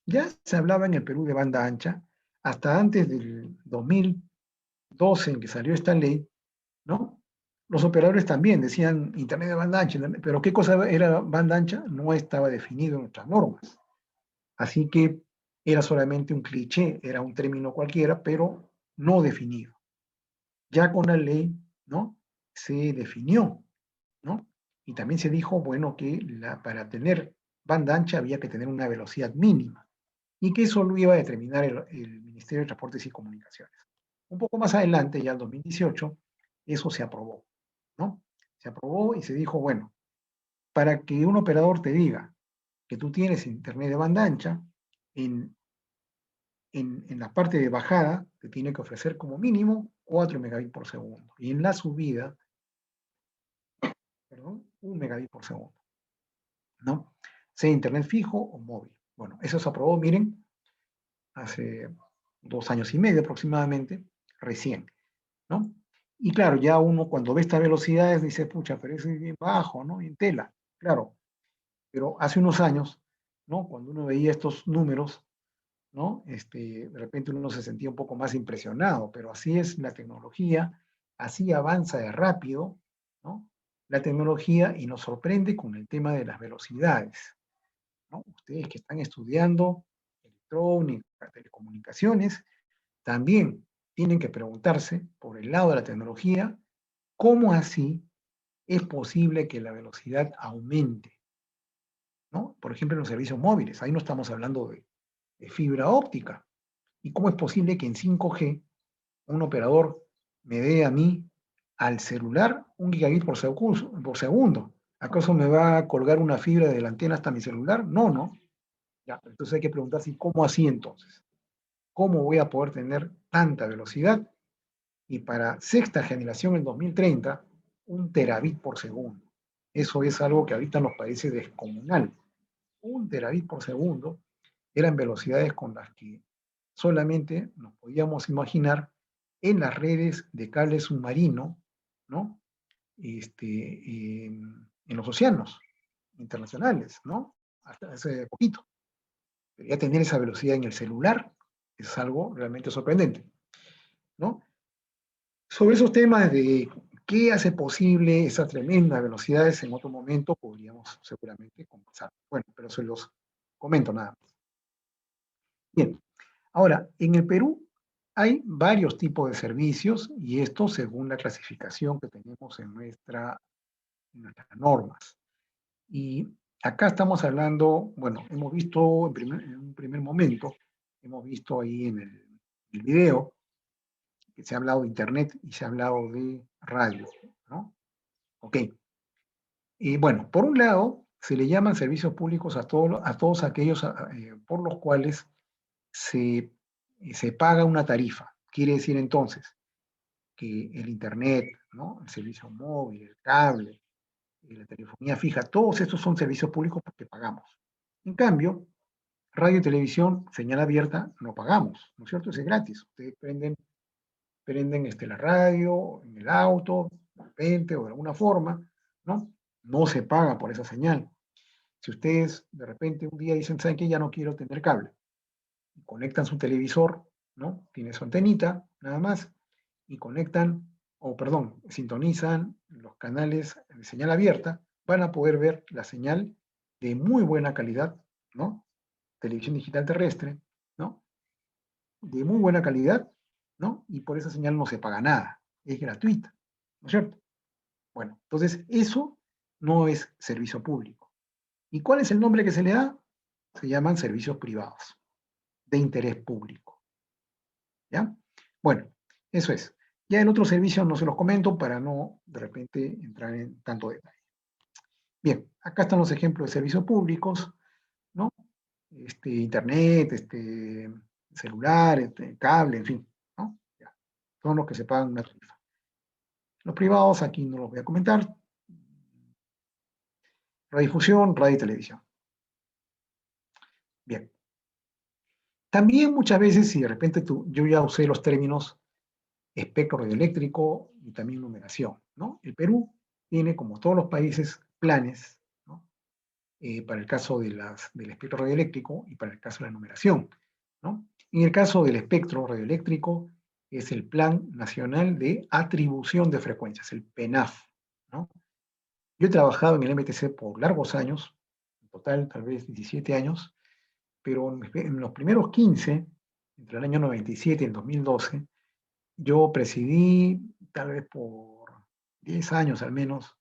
ya se hablaba en el Perú de banda ancha, hasta antes del 2012 en que salió esta ley, ¿no? Los operadores también decían Internet de banda ancha, pero ¿qué cosa era banda ancha? No estaba definido en nuestras normas. Así que era solamente un cliché, era un término cualquiera, pero no definido. Ya con la ley, ¿no? Se definió, ¿no? Y también se dijo, bueno, que para tener banda ancha había que tener una velocidad mínima y que eso lo iba a determinar el Ministerio de Transportes y Comunicaciones. Un poco más adelante, ya en 2018, eso se aprobó, ¿no? Se aprobó y se dijo, bueno, para que un operador te diga que tú tienes internet de banda ancha, en la parte de bajada te tiene que ofrecer como mínimo 4 megabits por segundo. Y en la subida, perdón, 1 megabit por segundo, ¿no? Sea internet fijo o móvil. Bueno, eso se aprobó, miren, hace 2 años y medio aproximadamente, recién, ¿no? Y claro, ya uno cuando ve estas velocidades dice, pucha, pero es bien bajo, ¿no? Y en tela, claro. Pero hace unos años, ¿no? Cuando uno veía estos números, ¿no? De repente uno se sentía un poco más impresionado, pero así es la tecnología, así avanza de rápido, ¿no? La tecnología y nos sorprende con el tema de las velocidades, ¿no? Ustedes que están estudiando electrónica, telecomunicaciones, también tienen que preguntarse por el lado de la tecnología, ¿cómo así es posible que la velocidad aumente? ¿No? Por ejemplo, en los servicios móviles, ahí no estamos hablando de fibra óptica. ¿Y cómo es posible que en 5G un operador me dé a mí al celular 1 gigabit por segundo? ¿Acaso me va a colgar una fibra de la antena hasta mi celular? No, no. Ya, entonces hay que preguntarse, ¿cómo así entonces? ¿Cómo voy a poder tener tanta velocidad? Y para sexta generación en 2030, 1 terabit por segundo. Eso es algo que ahorita nos parece descomunal. 1 terabit por segundo eran velocidades con las que solamente nos podíamos imaginar en las redes de cable submarino, ¿no? En los océanos internacionales, ¿no? Hasta hace poquito. Pero ya tener esa velocidad en el celular es algo realmente sorprendente, ¿no? Sobre esos temas de qué hace posible esas tremendas velocidades, en otro momento podríamos seguramente conversar. Bueno, pero se los comento nada más. Bien, ahora, en el Perú hay varios tipos de servicios y esto según la clasificación que tenemos en nuestras normas. Y acá estamos hablando, bueno, hemos visto en un primer momento, hemos visto ahí en el video, que se ha hablado de Internet y se ha hablado de radio, ¿no? Ok. Y bueno, por un lado, se le llaman servicios públicos a todos aquellos por los cuales se paga una tarifa. Quiere decir entonces que el Internet, ¿no? El servicio móvil, el cable, la telefonía fija, todos estos son servicios públicos porque pagamos. En cambio, radio y televisión, señal abierta, no pagamos, ¿no es cierto? Es gratis. Ustedes prenden la radio en el auto, de repente, o de alguna forma, ¿no? No se paga por esa señal. Si ustedes de repente un día dicen, ¿saben qué? Ya no quiero tener cable. Y conectan su televisor, ¿no? Tiene su antenita, nada más, y conectan, o perdón, sintonizan los canales de señal abierta, van a poder ver la señal de muy buena calidad, ¿no? Televisión digital terrestre, ¿no? De muy buena calidad, ¿no? Y por esa señal no se paga nada, es gratuita, ¿no es cierto? Bueno, entonces eso no es servicio público. ¿Y cuál es el nombre que se le da? Se llaman servicios privados, de interés público. ¿Ya? Bueno, eso es. Ya el otro servicio no se los comento para no, de repente, entrar en tanto detalle. Bien, acá están los ejemplos de servicios públicos, ¿no? Internet, celular, cable, en fin, ¿no? Ya, son los que se pagan una tarifa. Los privados aquí no los voy a comentar. Radiodifusión, radio y televisión. Bien. También muchas veces, si de repente yo ya usé los términos espectro radioeléctrico y también numeración, ¿no? El Perú tiene, como todos los países, planes, ¿no? Para el caso del espectro radioeléctrico y para el caso de la numeración, ¿no? En el caso del espectro radioeléctrico es el Plan Nacional de Atribución de Frecuencias, el PENAF, ¿no? Yo he trabajado en el MTC por largos años, en total tal vez 17 años, pero en los primeros 15, entre el año 97 y el 2012, yo presidí, tal vez por 10 años al menos,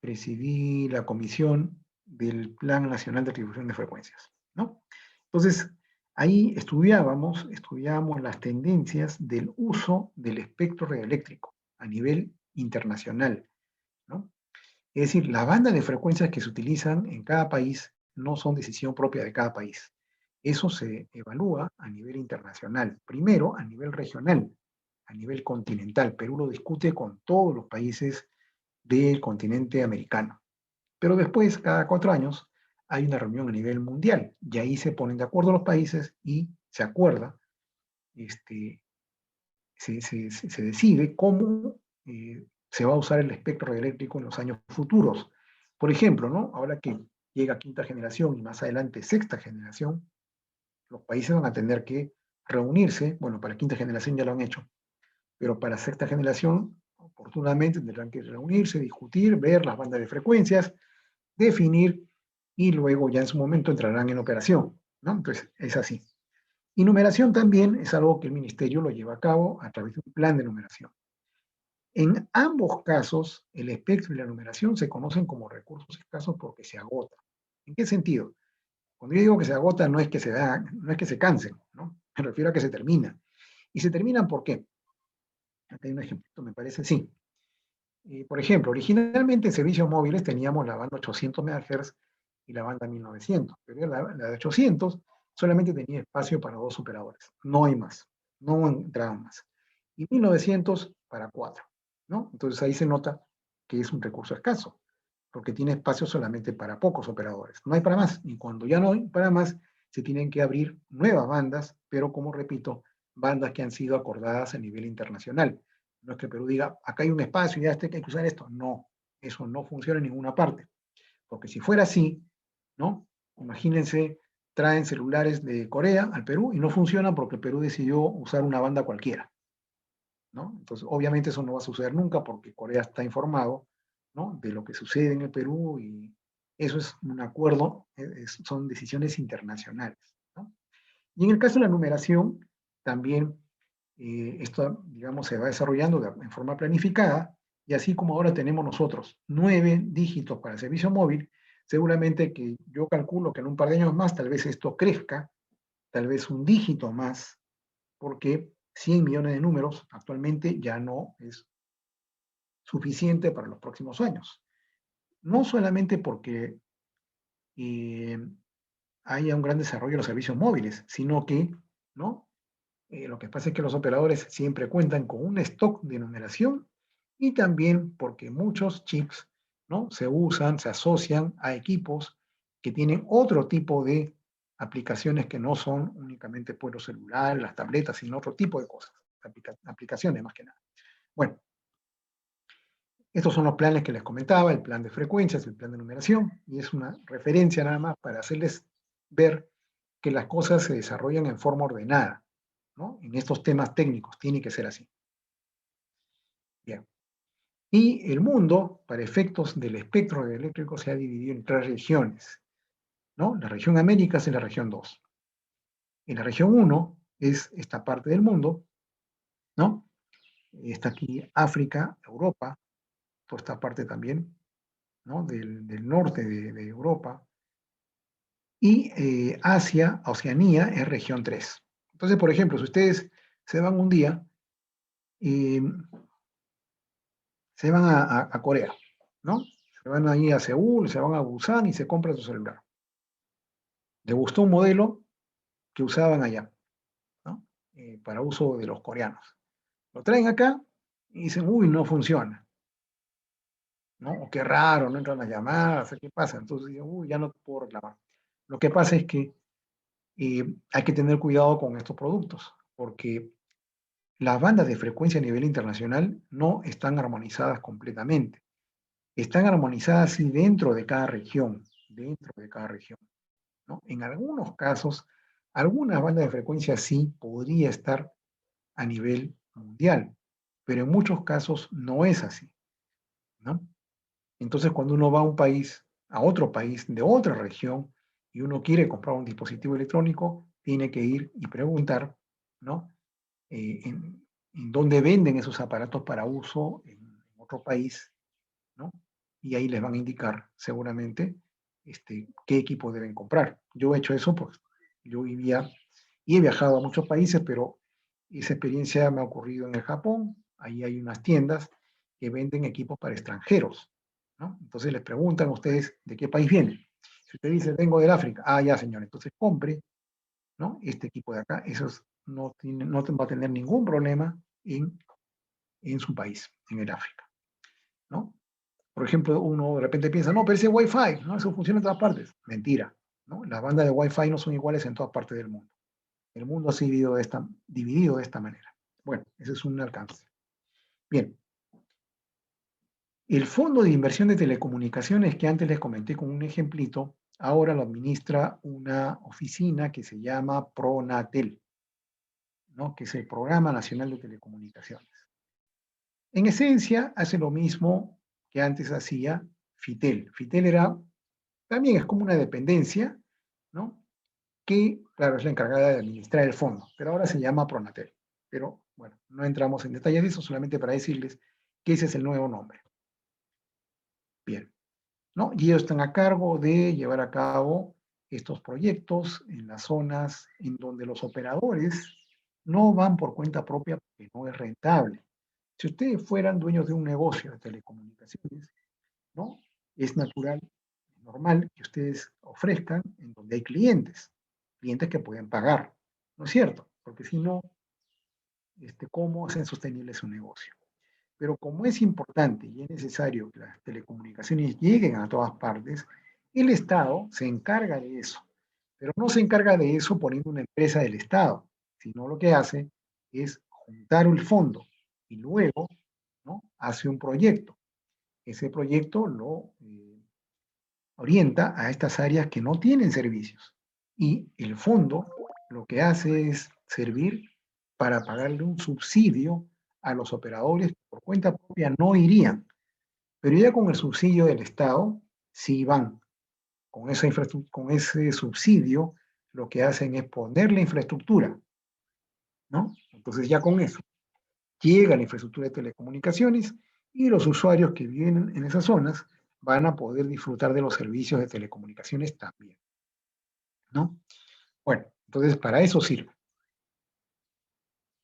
presidí la comisión del Plan Nacional de Atribución de Frecuencias, ¿no? Entonces, ahí estudiábamos las tendencias del uso del espectro radioeléctrico a nivel internacional, ¿no? Es decir, la banda de frecuencias que se utilizan en cada país no son decisión propia de cada país. Eso se evalúa a nivel internacional. Primero, a nivel regional, a nivel continental. Perú lo discute con todos los países del continente americano. Pero después, cada 4 años, hay una reunión a nivel mundial y ahí se ponen de acuerdo los países y se acuerda, se decide cómo se va a usar el espectro radioeléctrico en los años futuros. Por ejemplo, ¿no? Ahora que llega quinta generación y más adelante sexta generación, los países van a tener que reunirse, bueno, para quinta generación ya lo han hecho, pero para sexta generación, oportunamente tendrán que reunirse, discutir, ver las bandas de frecuencias, definir y luego ya en su momento entrarán en operación, ¿no? Entonces, es así. Y numeración también es algo que el ministerio lo lleva a cabo a través de un plan de numeración. En ambos casos, el espectro y la numeración se conocen como recursos escasos porque se agotan. ¿En qué sentido? Cuando yo digo que se agota, no es que no es que se cansen, ¿no? Me refiero a que se terminan. ¿Y se terminan por qué? Acá hay un ejemplo, me parece, sí. Por ejemplo, originalmente en servicios móviles teníamos la banda 800 MHz y la banda 1900, pero la de 800 solamente tenía espacio para 2 operadores, no hay más, no entraban más. Y 1900 para 4, ¿no? Entonces ahí se nota que es un recurso escaso, porque tiene espacio solamente para pocos operadores, no hay para más. Y cuando ya no hay para más, se tienen que abrir nuevas bandas, pero como repito, bandas que han sido acordadas a nivel internacional. No es que Perú diga, acá hay un espacio y ya hay que usar esto. No, eso no funciona en ninguna parte. Porque si fuera así, ¿no? Imagínense, traen celulares de Corea al Perú y no funcionan porque el Perú decidió usar una banda cualquiera, ¿no? Entonces, obviamente eso no va a suceder nunca porque Corea está informado, ¿no? De lo que sucede en el Perú y eso es un acuerdo, son decisiones internacionales, ¿no? Y en el caso de la numeración, también esto, digamos, se va desarrollando en forma planificada, y así como ahora tenemos nosotros 9 dígitos para el servicio móvil, seguramente que yo calculo que en un par de años más tal vez esto crezca, tal vez un dígito más, porque 100 millones de números actualmente ya no es suficiente para los próximos años. No solamente porque haya un gran desarrollo de los servicios móviles, sino que, ¿no? Lo que pasa es que los operadores siempre cuentan con un stock de numeración y también porque muchos chips, ¿no? Se usan, se asocian a equipos que tienen otro tipo de aplicaciones que no son únicamente por los celulares, las tabletas, sino otro tipo de cosas, aplicaciones más que nada. Bueno, estos son los planes que les comentaba, el plan de frecuencias, el plan de numeración, y es una referencia nada más para hacerles ver que las cosas se desarrollan en forma ordenada, ¿no? En estos temas técnicos tiene que ser así. Bien. Y el mundo, para efectos del espectro radioeléctrico, se ha dividido en 3 regiones, ¿no? La región Américas es la región 2. En la región 1 es esta parte del mundo, ¿no? Está aquí África, Europa, toda esta parte también, ¿no? Del norte de Europa. Y Asia, Oceanía, es región 3. Entonces, por ejemplo, si ustedes se van un día, se van a Corea, ¿no? Se van ahí a Seúl, se van a Busan y se compran su celular. Le gustó un modelo que usaban allá, ¿no? Para uso de los coreanos. Lo traen acá y dicen, uy, no funciona, ¿no? O qué raro, no entran las llamadas, ¿qué pasa? Entonces dicen, uy, ya no puedo reclamar. Lo que pasa es que hay que tener cuidado con estos productos, porque las bandas de frecuencia a nivel internacional no están armonizadas completamente. Están armonizadas sí dentro de cada región, ¿no? En algunos casos, algunas bandas de frecuencia sí podría estar a nivel mundial, pero en muchos casos no es así, ¿no? Entonces, cuando uno va a un país, a otro país de otra región, y uno quiere comprar un dispositivo electrónico, tiene que ir y preguntar, ¿no? En dónde venden esos aparatos para uso en otro país, ¿no? Y ahí les van a indicar seguramente qué equipo deben comprar. Yo he hecho eso, pues yo vivía y he viajado a muchos países, pero esa experiencia me ha ocurrido en el Japón. Ahí hay unas tiendas que venden equipos para extranjeros, ¿no? Entonces les preguntan a ustedes de qué país vienen. Si usted dice, vengo del África, ah, ya, señor, entonces compre, ¿no? Este equipo de acá, no va a tener ningún problema en su país, en el África, ¿no? Por ejemplo, uno de repente piensa, no, pero ese Wi-Fi, ¿no? Eso funciona en todas partes. Mentira, ¿no? Las bandas de Wi-Fi no son iguales en todas partes del mundo. El mundo ha sido dividido de esta manera. Bueno, ese es un alcance. Bien. El Fondo de Inversión de Telecomunicaciones, que antes les comenté con un ejemplito, ahora lo administra una oficina que se llama PRONATEL, ¿no? Que es el Programa Nacional de Telecomunicaciones. En esencia, hace lo mismo que antes hacía FITEL. FITEL también es como una dependencia, ¿no? Que, claro, es la encargada de administrar el fondo, pero ahora se llama PRONATEL. Pero, bueno, no entramos en detalles de eso, solamente para decirles que ese es el nuevo nombre. Bien, ¿no? Y ellos están a cargo de llevar a cabo estos proyectos en las zonas en donde los operadores no van por cuenta propia porque no es rentable. Si ustedes fueran dueños de un negocio de telecomunicaciones, ¿no? Es natural, normal que ustedes ofrezcan en donde hay clientes que pueden pagar, ¿no es cierto? Porque si no, ¿cómo hacen sostenible su negocio? Pero como es importante y es necesario que las telecomunicaciones lleguen a todas partes, el Estado se encarga de eso. Pero no se encarga de eso poniendo una empresa del Estado, sino lo que hace es juntar el fondo y luego, ¿no? Hace un proyecto. Ese proyecto lo orienta a estas áreas que no tienen servicios. Y el fondo lo que hace es servir para pagarle un subsidio a los operadores que por cuenta propia no irían. Pero ya con el subsidio del Estado, sí van. Con ese subsidio, lo que hacen es poner la infraestructura, ¿no? Entonces ya con eso llega la infraestructura de telecomunicaciones y los usuarios que viven en esas zonas van a poder disfrutar de los servicios de telecomunicaciones también, ¿no? Bueno, entonces para eso sirve.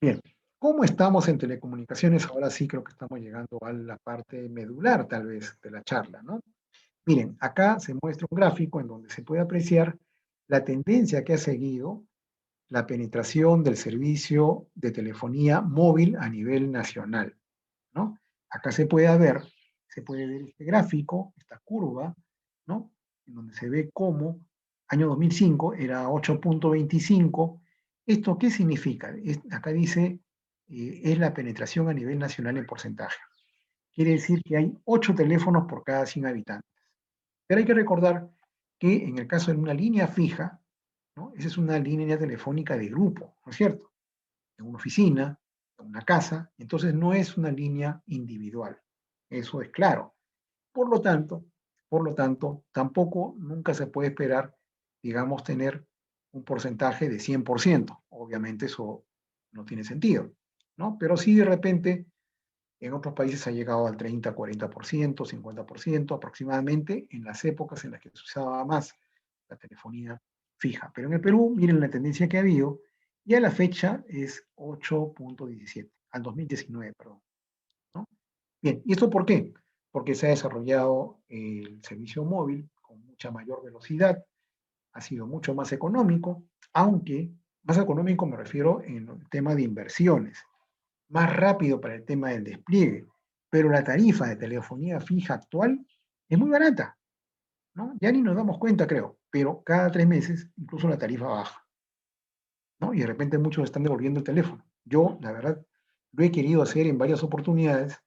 Bien, ¿cómo estamos en telecomunicaciones? Ahora sí creo que estamos llegando a la parte medular, tal vez, de la charla, ¿no? Miren, acá se muestra un gráfico en donde se puede apreciar la tendencia que ha seguido la penetración del servicio de telefonía móvil a nivel nacional, ¿no? Acá se puede ver este gráfico, esta curva, ¿no? En donde se ve cómo año 2005 era 8.25. ¿Esto qué significa? Acá dice, es la penetración a nivel nacional en porcentaje. Quiere decir que hay 8 teléfonos por cada 100 habitantes. Pero hay que recordar que en el caso de una línea fija, ¿no? Esa es una línea telefónica de grupo, ¿no es cierto? En una oficina, en una casa, entonces no es una línea individual. Eso es claro. Por lo tanto, tampoco nunca se puede esperar, digamos, tener un porcentaje de 100%. Obviamente eso no tiene sentido, ¿no? Pero sí de repente en otros países ha llegado al 30, 40%, 50% aproximadamente en las épocas en las que se usaba más la telefonía fija. Pero en el Perú, miren la tendencia que ha habido, y a la fecha es 8.17, al 2019, perdón, ¿no? Bien, ¿y esto por qué? porque se ha desarrollado el servicio móvil con mucha mayor velocidad, ha sido mucho más económico, aunque más económico me refiero en el tema de inversiones, más rápido para el tema del despliegue, pero la tarifa de telefonía fija actual es muy barata, ¿no? Ya ni nos damos cuenta, creo, pero cada 3 meses incluso la tarifa baja, ¿no? Y de repente muchos están devolviendo el teléfono. Yo, la verdad, lo he querido hacer en varias oportunidades,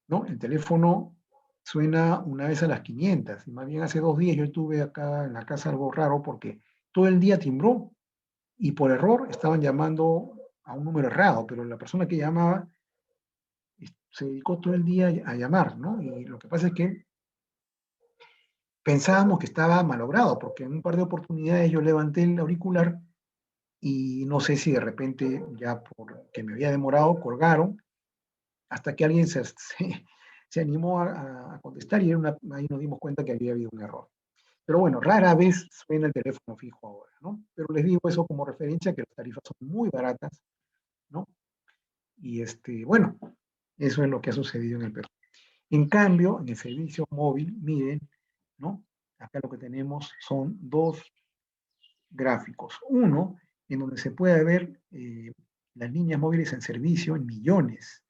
¿no? El teléfono suena una vez a las 500, y más bien hace 2 días yo tuve acá en la casa algo raro porque todo el día timbró y por error estaban llamando a un número errado, pero la persona que llamaba se dedicó todo el día a llamar, ¿no? Y lo que pasa es que pensábamos que estaba malogrado, porque en un par de oportunidades yo levanté el auricular y no sé si de repente ya porque me había demorado, colgaron, hasta que alguien se animó a contestar y ahí nos dimos cuenta que había habido un error. Pero bueno, rara vez suena el teléfono fijo ahora, ¿no? Pero les digo eso como referencia, que las tarifas son muy baratas, ¿no? Y bueno, eso es lo que ha sucedido en el Perú. En cambio, en el servicio móvil, miren, ¿no? Acá lo que tenemos son dos gráficos. Uno, en donde se puede ver las líneas móviles en servicio en millones.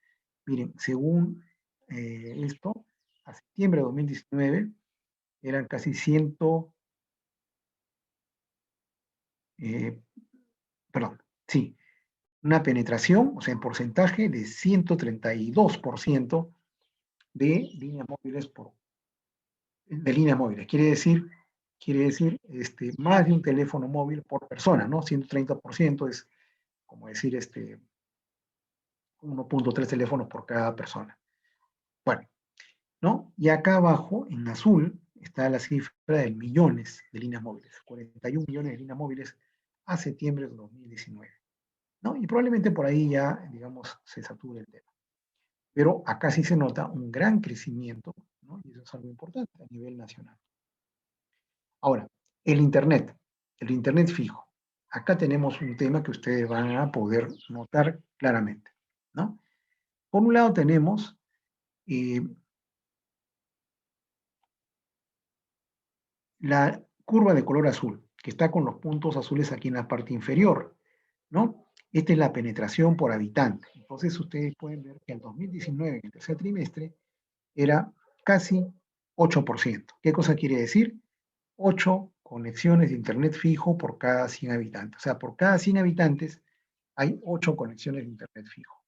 Miren, según esto, a septiembre de 2019 eran casi perdón, sí, una penetración, o sea, en porcentaje de 132% de líneas móviles de líneas móviles. Quiere decir más de un teléfono móvil por persona, ¿no? 130% es como decir 1.3 teléfonos por cada persona. Bueno, ¿no? Y acá abajo, en azul, está la cifra de millones de líneas móviles, 41 millones de líneas móviles a septiembre de 2019, ¿no? Y probablemente por ahí ya, digamos, se sature el tema. Pero acá sí se nota un gran crecimiento, ¿no? Y eso es algo importante a nivel nacional. Ahora, el Internet fijo. Acá tenemos un tema que ustedes van a poder notar claramente, ¿no? Por un lado tenemos la curva de color azul, que está con los puntos azules aquí en la parte inferior, ¿no? Esta es la penetración por habitante. Entonces ustedes pueden ver que en 2019, en el tercer trimestre, era casi 8%. ¿Qué cosa quiere decir? 8 conexiones de Internet fijo por cada 100 habitantes. O sea, por cada 100 habitantes hay 8 conexiones de Internet fijo.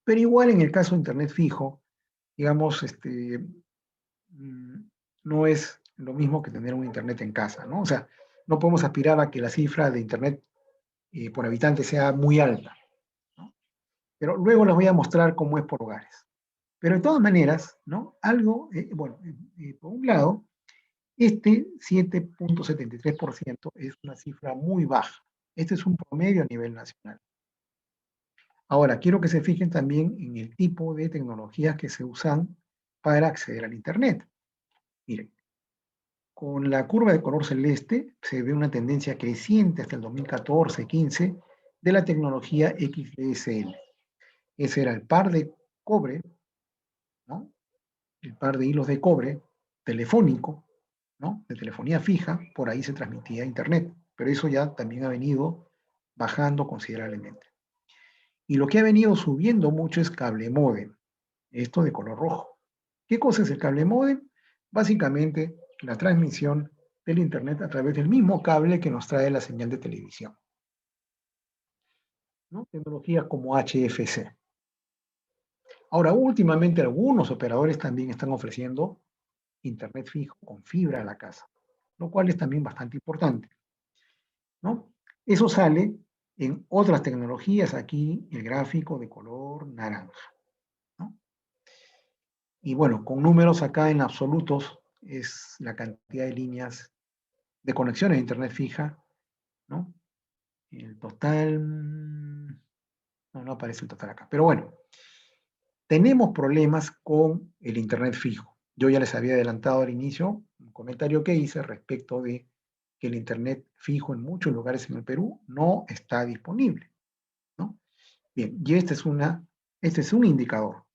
Pero igual en el caso de Internet fijo, digamos, no es lo mismo que tener un Internet en casa, ¿no? O sea, no podemos aspirar a que la cifra de Internet por habitante sea muy alta, ¿no? Pero luego les voy a mostrar cómo es por hogares. Pero de todas maneras, ¿no? Algo, bueno, por un lado, 7.73% es una cifra muy baja. Este es un promedio a nivel nacional. Ahora, quiero que se fijen también en el tipo de tecnologías que se usan para acceder al Internet. Miren, con la curva de color celeste se ve una tendencia creciente hasta el 2014-15 de la tecnología XDSL. Ese era el par de cobre, ¿no? El par de hilos de cobre telefónico, ¿no? De telefonía fija, por ahí se transmitía a Internet, pero eso ya también ha venido bajando considerablemente. Y lo que ha venido subiendo mucho es cable módem, esto de color rojo. ¿Qué cosa es el cable módem? Básicamente la transmisión del Internet a través del mismo cable que nos trae la señal de televisión, ¿no? Tecnologías como HFC. Ahora, últimamente algunos operadores también están ofreciendo Internet fijo con fibra a la casa, lo cual es también bastante importante, ¿no? Eso sale en otras tecnologías, aquí el gráfico de color naranja, ¿no? Y bueno, con números acá en absolutos es la cantidad de líneas de conexiones de Internet fija, ¿no? El total, no aparece el total acá, pero bueno, tenemos problemas con el Internet fijo. Yo ya les había adelantado al inicio un comentario que hice respecto de que el Internet fijo en muchos lugares en el Perú no está disponible, ¿no? Bien, y este es un indicador.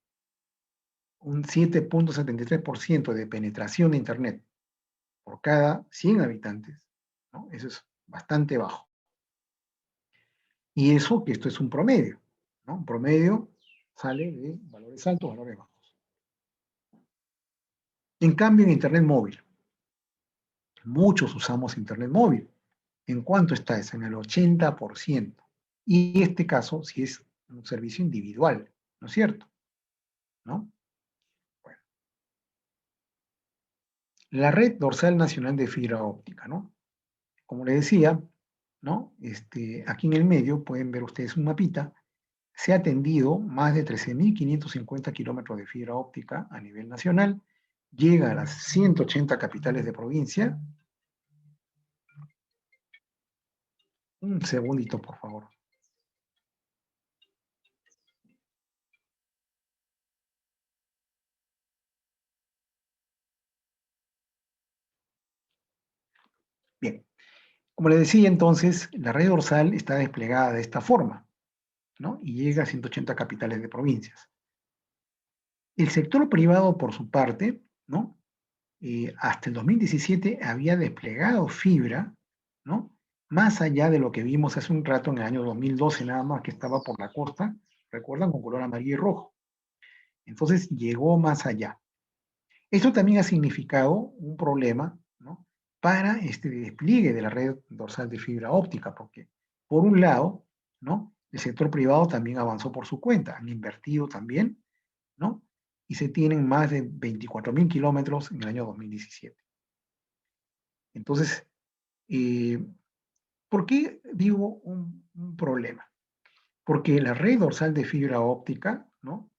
un 7.73% de penetración de Internet por cada 100 habitantes, ¿no? Eso es bastante bajo. Y eso, que esto es un promedio, ¿no? Un promedio sale de valores altos, valores bajos. En cambio, en Internet móvil, muchos usamos Internet móvil. ¿En cuánto está eso? En el 80%. Y en este caso, si es un servicio individual, ¿no es cierto? ¿No? Bueno. La red dorsal nacional de fibra óptica, ¿no? Como les decía, ¿no? Aquí en el medio pueden ver ustedes un mapita. Se ha tendido más de 13.550 kilómetros de fibra óptica a nivel nacional. Llega a las 180 capitales de provincia. Un segundito, por favor. Bien. Como les decía entonces, la red dorsal está desplegada de esta forma, ¿no? Y llega a 180 capitales de provincias. El sector privado, por su parte, ¿no? Hasta el 2017 había desplegado fibra, ¿no? Más allá de lo que vimos hace un rato en el año 2012 nada más, que estaba por la costa, recuerdan, con color amarillo y rojo. Entonces llegó más allá. Esto también ha significado un problema, ¿no? Para este despliegue de la red dorsal de fibra óptica, porque por un lado, ¿no? El sector privado también avanzó por su cuenta, han invertido también, ¿no? Y se tienen más de 24.000 kilómetros en el año 2017. Entonces, ¿por qué digo un problema? Porque la red dorsal de fibra óptica, ¿no?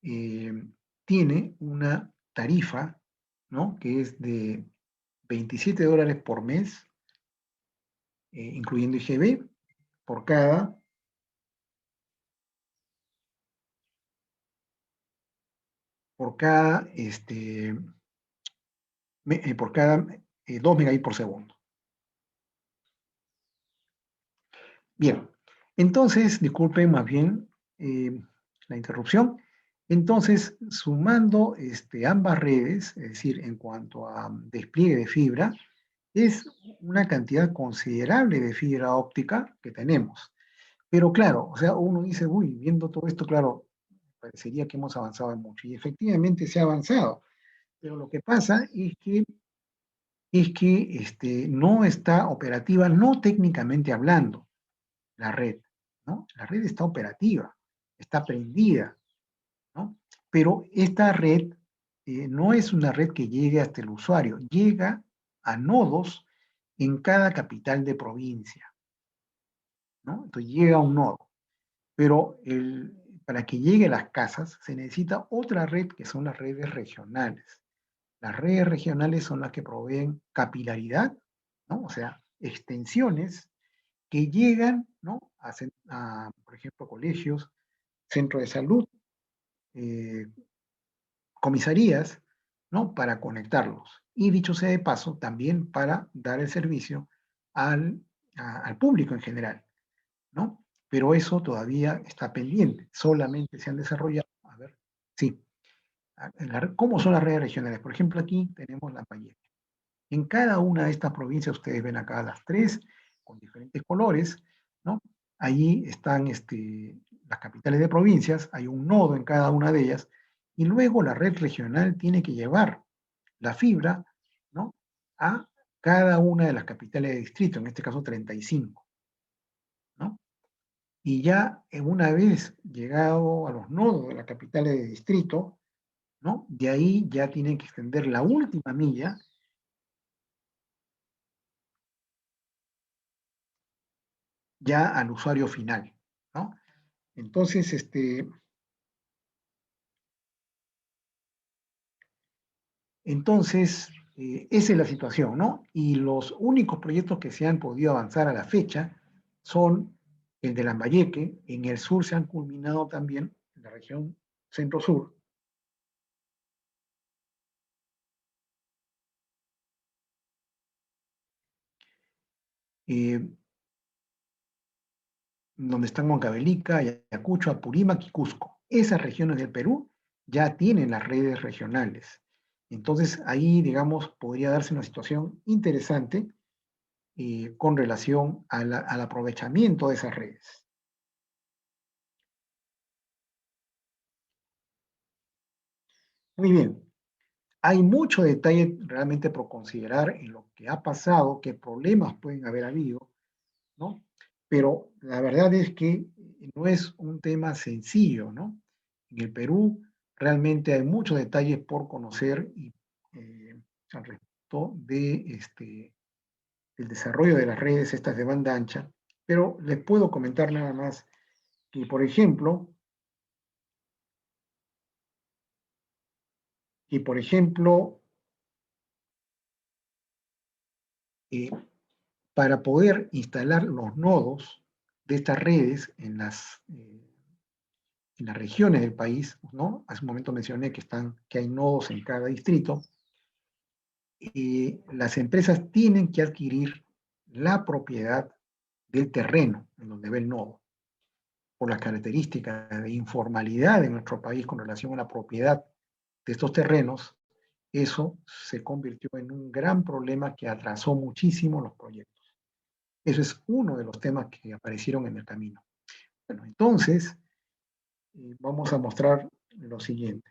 Tiene una tarifa, ¿no? Que es de $27 por mes, incluyendo IGB, por cada 2 megabits por segundo. Bien, entonces, disculpen más bien la interrupción. Entonces, sumando ambas redes, es decir, en cuanto a despliegue de fibra, es una cantidad considerable de fibra óptica que tenemos. Pero claro, o sea, uno dice, uy, viendo todo esto, claro, parecería que hemos avanzado mucho. Y efectivamente se ha avanzado. Pero lo que pasa es que no está operativa, no técnicamente hablando, la red, ¿no? La red está operativa, está prendida, ¿no? Pero esta red no es una red que llegue hasta el usuario, llega a nodos en cada capital de provincia, ¿no? Entonces llega a un nodo, pero para que llegue a las casas se necesita otra red que son las redes regionales. Las redes regionales son las que proveen capilaridad, ¿no? O sea, extensiones que llegan, ¿no? Por ejemplo, colegios, centros de salud, comisarías, ¿no? Para conectarlos. Y dicho sea de paso, también para dar el servicio al público en general, ¿no? Pero eso todavía está pendiente. Solamente se han desarrollado, a ver, sí. ¿Cómo son las redes regionales? Por ejemplo, aquí tenemos la Lambayeque. En cada una de estas provincias, ustedes ven acá las tres, con diferentes colores, ¿no? Allí están las capitales de provincias, hay un nodo en cada una de ellas, y luego la red regional tiene que llevar la fibra, ¿no? A cada una de las capitales de distrito, en este caso 35, ¿no? Y ya una vez llegado a los nodos de las capitales de distrito, ¿no? De ahí ya tienen que extender la última milla ya al usuario final, ¿no? Entonces, esa es la situación, ¿no? Y los únicos proyectos que se han podido avanzar a la fecha son el de Lambayeque, en el sur se han culminado también, en la región centro-sur, donde están Huancavelica, Ayacucho, Apurímac y Cusco. Esas regiones del Perú ya tienen las redes regionales. Entonces ahí, digamos, podría darse una situación interesante con relación al aprovechamiento de esas redes. Muy bien. Hay mucho detalle realmente por considerar en lo que ha pasado, qué problemas pueden haber habido, ¿no? Pero la verdad es que no es un tema sencillo, ¿no? En el Perú realmente hay muchos detalles por conocer y, al respecto de el desarrollo de las redes estas de banda ancha, pero les puedo comentar nada más que, por ejemplo, eh, para poder instalar los nodos de estas redes en las regiones del país, ¿no? Hace un momento mencioné que hay nodos en cada distrito. Las empresas tienen que adquirir la propiedad del terreno en donde ve el nodo. Por las características de informalidad en nuestro país con relación a la propiedad de estos terrenos, eso se convirtió en un gran problema que atrasó muchísimo los proyectos. Eso es uno de los temas que aparecieron en el camino. Bueno, entonces, vamos a mostrar lo siguiente.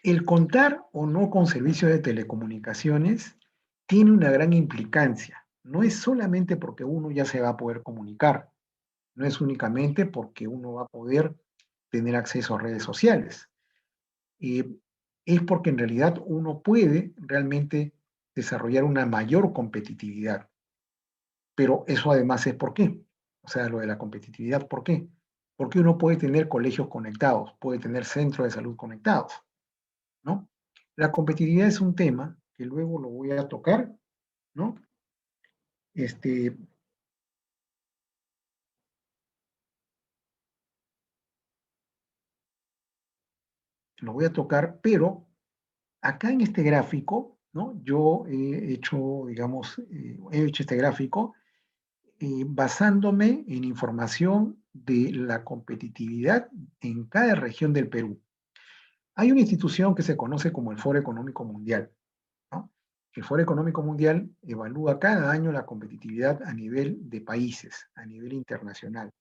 El contar o no con servicios de telecomunicaciones tiene una gran implicancia. No es solamente porque uno ya se va a poder comunicar, no es únicamente porque uno va a poder tener acceso a redes sociales. Es porque en realidad uno puede realmente desarrollar una mayor competitividad. Pero eso además es por qué. O sea, lo de la competitividad, ¿por qué? Porque uno puede tener colegios conectados, puede tener centros de salud conectados, ¿no? La competitividad es un tema que luego lo voy a tocar, ¿no? Lo voy a tocar, pero acá en este gráfico, ¿no? Yo he hecho, digamos, he hecho este gráfico basándome en información de la competitividad en cada región del Perú. Hay una institución que se conoce como el Foro Económico Mundial, ¿no? El Foro Económico Mundial evalúa cada año la competitividad a nivel de países, a nivel internacional.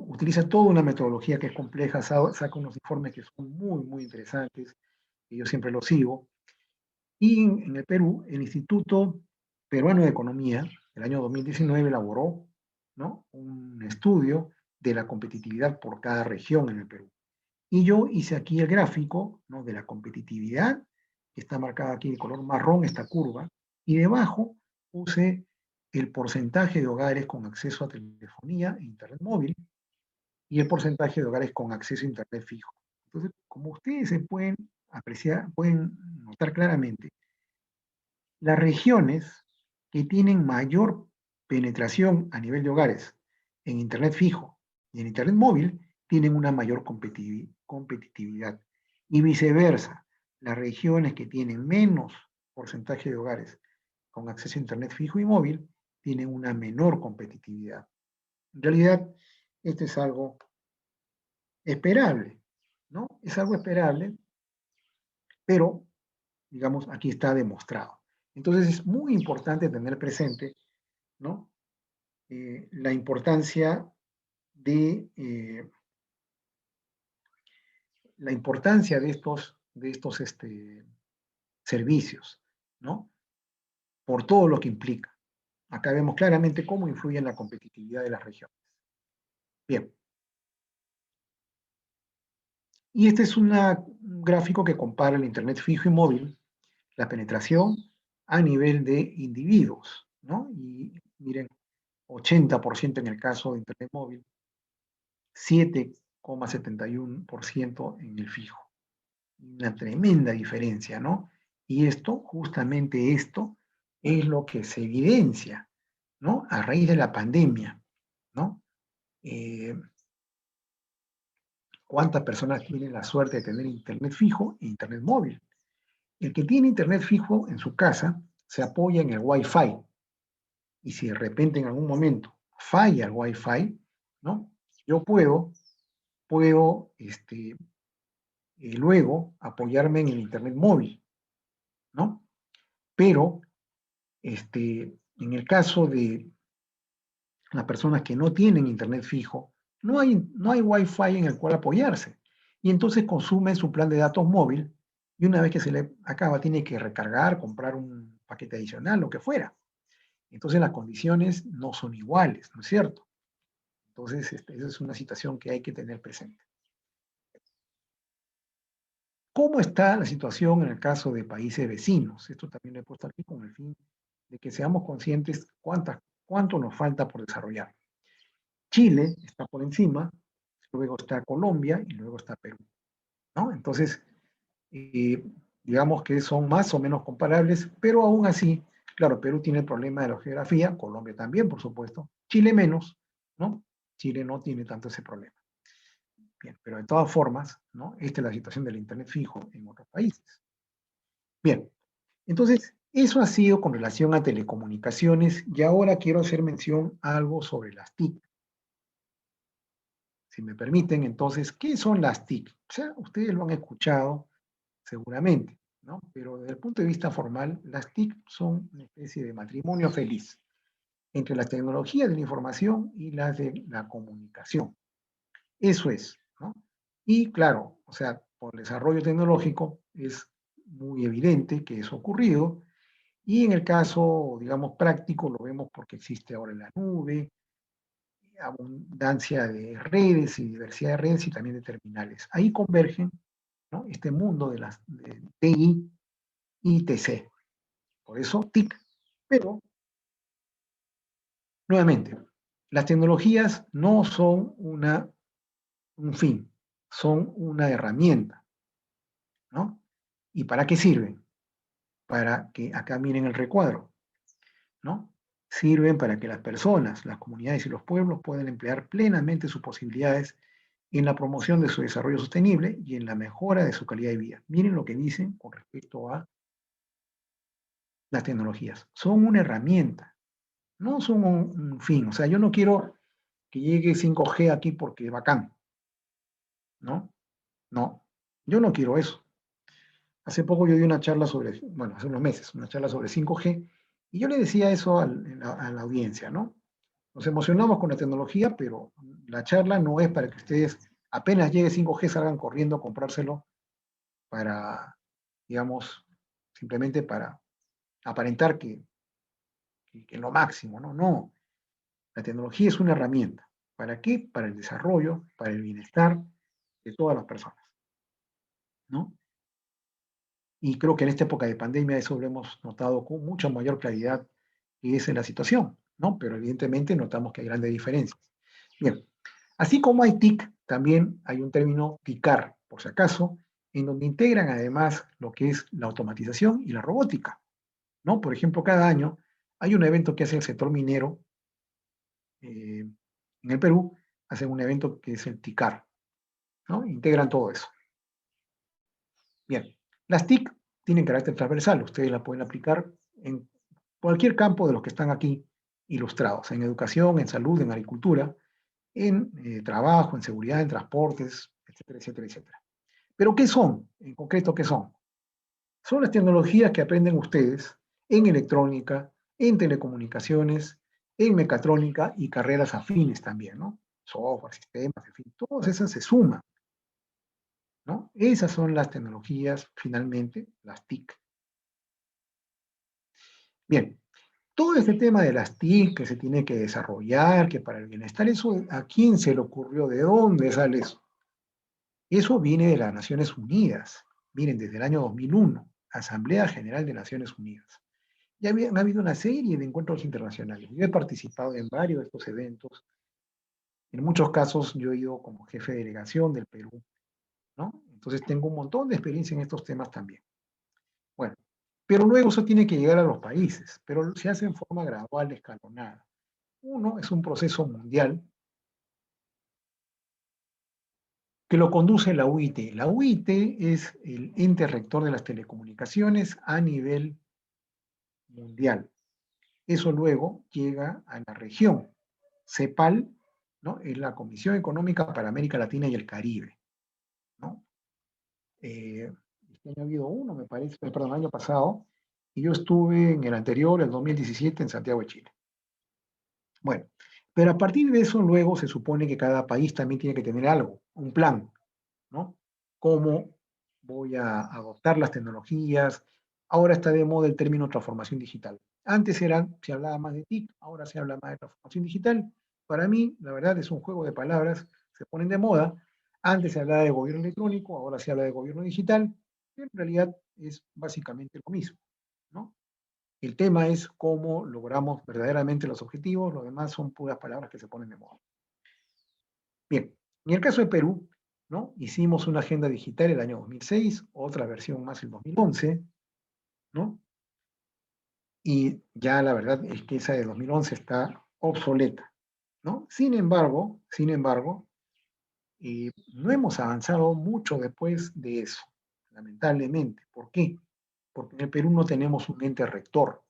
Utiliza toda una metodología que es compleja, saca unos informes que son muy, muy interesantes, que yo siempre los sigo. Y en el Perú, el Instituto Peruano de Economía, el año 2019, elaboró, ¿no?, un estudio de la competitividad por cada región en el Perú. Y yo hice aquí el gráfico, ¿no?, de la competitividad, que está marcada aquí de color marrón, esta curva, y debajo puse el porcentaje de hogares con acceso a telefonía e internet móvil y el porcentaje de hogares con acceso a internet fijo. Entonces, como ustedes se pueden apreciar, pueden notar claramente, las regiones que tienen mayor penetración a nivel de hogares en internet fijo y en internet móvil tienen una mayor competitividad. Y viceversa, las regiones que tienen menos porcentaje de hogares con acceso a internet fijo y móvil tienen una menor competitividad. En realidad, esto es algo esperable, ¿no? Es algo esperable, pero, digamos, aquí está demostrado. Entonces es muy importante tener presente, ¿no?, la importancia de estos servicios, ¿no?, por todo lo que implica. Acá vemos claramente cómo influye en la competitividad de las regiones. Bien. Y este es un gráfico que compara el internet fijo y móvil, la penetración a nivel de individuos, ¿no? Y miren, 80% en el caso de internet móvil, 7,71% en el fijo. Una tremenda diferencia, ¿no? Y justamente esto, es lo que se evidencia, ¿no?, a raíz de la pandemia, ¿no? ¿Cuántas personas tienen la suerte de tener internet fijo e internet móvil? El que tiene internet fijo en su casa se apoya en el Wi-Fi. Y si de repente en algún momento falla el Wi-Fi, ¿no? Yo puedo luego apoyarme en el internet móvil, ¿no? Pero en el caso de las personas que no tienen internet fijo, no hay Wi-Fi en el cual apoyarse. Y entonces consumen su plan de datos móvil y una vez que se le acaba tiene que recargar, comprar un paquete adicional, lo que fuera. Entonces las condiciones no son iguales, ¿no es cierto? Entonces esa es una situación que hay que tener presente. ¿Cómo está la situación en el caso de países vecinos? Esto también lo he puesto aquí con el fin de que seamos conscientes cuánto nos falta por desarrollar. Chile está por encima, luego está Colombia y luego está Perú, ¿no? Entonces, digamos que son más o menos comparables, pero aún así, claro, Perú tiene el problema de la geografía, Colombia también, por supuesto, Chile menos, ¿no? Chile no tiene tanto ese problema. Bien, pero de todas formas, ¿no? Esta es la situación del Internet fijo en otros países. Bien, entonces, eso ha sido con relación a telecomunicaciones y ahora quiero hacer mención a algo sobre las TIC. Si me permiten, entonces, ¿qué son las TIC? O sea, ustedes lo han escuchado seguramente, ¿no? Pero desde el punto de vista formal, las TIC son una especie de matrimonio feliz entre las tecnologías de la información y las de la comunicación. Eso es, ¿no? Y claro, o sea, por el desarrollo tecnológico es muy evidente que eso ha ocurrido y en el caso, digamos, práctico lo vemos porque existe ahora la nube, abundancia de redes y diversidad de redes y también de terminales. Ahí convergen, ¿no? Este mundo de las de TI y TC. Por eso TIC. Pero, nuevamente, las tecnologías no son un fin, son una herramienta, ¿no? ¿Y para qué sirven? Para que, acá miren el recuadro, ¿no? Sirven para que las personas, las comunidades y los pueblos puedan emplear plenamente sus posibilidades en la promoción de su desarrollo sostenible y en la mejora de su calidad de vida. Miren lo que dicen con respecto a las tecnologías. Son una herramienta, no son un fin. O sea, yo no quiero que llegue 5G aquí porque bacán, ¿no? No, yo no quiero eso. Hace poco yo di una charla sobre, bueno, hace unos meses, una charla sobre 5G, y yo le decía eso a la audiencia, ¿no? Nos emocionamos con la tecnología, pero la charla no es para que ustedes apenas llegue 5G salgan corriendo a comprárselo para, digamos, simplemente para aparentar que lo máximo, ¿no? No, la tecnología es una herramienta. ¿Para qué? Para el desarrollo, para el bienestar de todas las personas, ¿no? Y creo que en esta época de pandemia eso lo hemos notado con mucha mayor claridad que es en la situación, ¿no? Pero evidentemente notamos que hay grandes diferencias. Bien, así como hay TIC, también hay un término TICAR, por si acaso, en donde integran además lo que es la automatización y la robótica, ¿no? Por ejemplo, cada año hay un evento que hace el sector minero en el Perú, hacen un evento que es el TICAR, ¿no? Integran todo eso. Bien, las TIC tienen carácter transversal, ustedes la pueden aplicar en cualquier campo de los que están aquí ilustrados, en educación, en salud, en agricultura, en trabajo, en seguridad, en transportes, etcétera, etcétera, etcétera. Pero ¿qué son? En concreto, ¿qué son? Son las tecnologías que aprenden ustedes en electrónica, en telecomunicaciones, en mecatrónica y carreras afines también, ¿no? Software, sistemas, en fin, todas esas se suman, ¿no? Esas son las tecnologías, finalmente, las TIC. Bien, todo este tema de las TIC que se tiene que desarrollar, que para el bienestar, eso, ¿a quién se le ocurrió? ¿De dónde sale eso? Eso viene de las Naciones Unidas. Miren, desde el año 2001, Asamblea General de Naciones Unidas. Ya han habido una serie de encuentros internacionales. Yo he participado en varios de estos eventos. En muchos casos yo he ido como jefe de delegación del Perú, ¿no? Entonces tengo un montón de experiencia en estos temas también. Bueno, pero luego eso tiene que llegar a los países, pero se hace en forma gradual, escalonada. Uno es un proceso mundial que lo conduce la UIT. La UIT es el ente rector de las telecomunicaciones a nivel mundial. Eso luego llega a la región. CEPAL, ¿no? Es la Comisión Económica para América Latina y el Caribe, ¿no? Este año ha habido uno, me parece, perdón, el año pasado, y yo estuve en el anterior, el 2017, en Santiago de Chile. Bueno, pero a partir de eso luego se supone que cada país también tiene que tener algo, un plan, ¿no? Cómo voy a adoptar las tecnologías. Ahora está de moda el término transformación digital. Antes se hablaba más de TIC, ahora se habla más de transformación digital. Para mí, la verdad, es un juego de palabras, se ponen de moda. Antes se hablaba de gobierno electrónico, ahora se habla de gobierno digital. En realidad es básicamente lo mismo, ¿no? El tema es cómo logramos verdaderamente los objetivos, lo demás son puras palabras que se ponen de moda. Bien, en el caso de Perú, ¿no? Hicimos una agenda digital el año 2006, otra versión más el 2011, ¿no? Y ya la verdad es que esa de 2011 está obsoleta, ¿no? Sin embargo, no hemos avanzado mucho después de eso, lamentablemente. ¿Por qué? Porque en el Perú no tenemos un ente rector.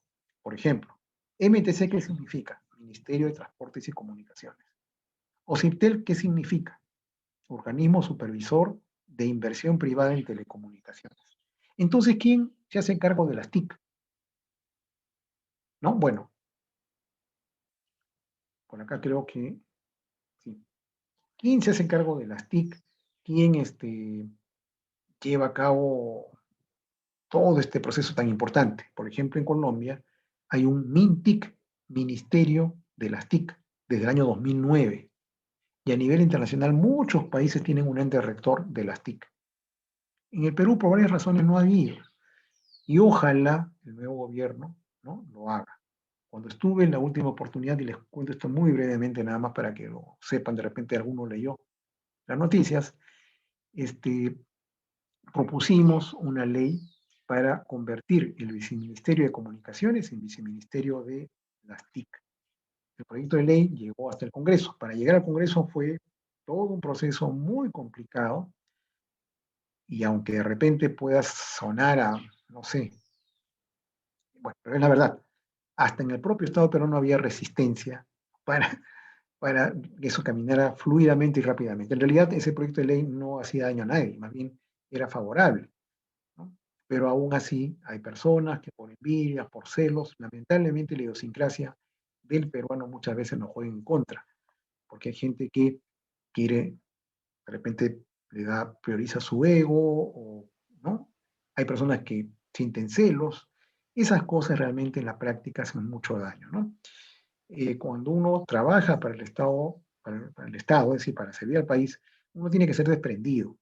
Por ejemplo, MTC, ¿qué significa? Ministerio de Transportes y Comunicaciones. OCIPTEL, ¿qué significa? Organismo supervisor de inversión privada en telecomunicaciones. Entonces, ¿quién se hace cargo de las TIC? ¿No? Bueno, por acá creo que sí. ¿Quién se hace cargo de las TIC? ¿Quién lleva a cabo todo este proceso tan importante? Por ejemplo, en Colombia hay un MINTIC, Ministerio de las TIC, desde el año 2009. Y a nivel internacional muchos países tienen un ente rector de las TIC. En el Perú, por varias razones, no ha habido. Y ojalá el nuevo gobierno, ¿no?, lo haga. Cuando estuve en la última oportunidad, y les cuento esto muy brevemente, nada más para que lo sepan, de repente alguno leyó las noticias, propusimos una ley para convertir el Viceministerio de Comunicaciones en Viceministerio de las TIC. El proyecto de ley llegó hasta el Congreso. Para llegar al Congreso fue todo un proceso muy complicado, y aunque de repente pueda sonar a, no sé, bueno, pero es la verdad, hasta en el propio Estado peruano había resistencia para, para que eso caminara fluidamente y rápidamente. En realidad, ese proyecto de ley no hacía daño a nadie, más bien era favorable, ¿no? Pero aún así hay personas que por envidia, por celos, lamentablemente la idiosincrasia del peruano muchas veces nos juega en contra, porque hay gente que quiere, de repente prioriza su ego, o, ¿no? Hay personas que sienten celos. Esas cosas realmente en la práctica hacen mucho daño, ¿no? Cuando uno trabaja para el Estado, para el Estado, es decir, para servir al país, uno tiene que ser desprendido,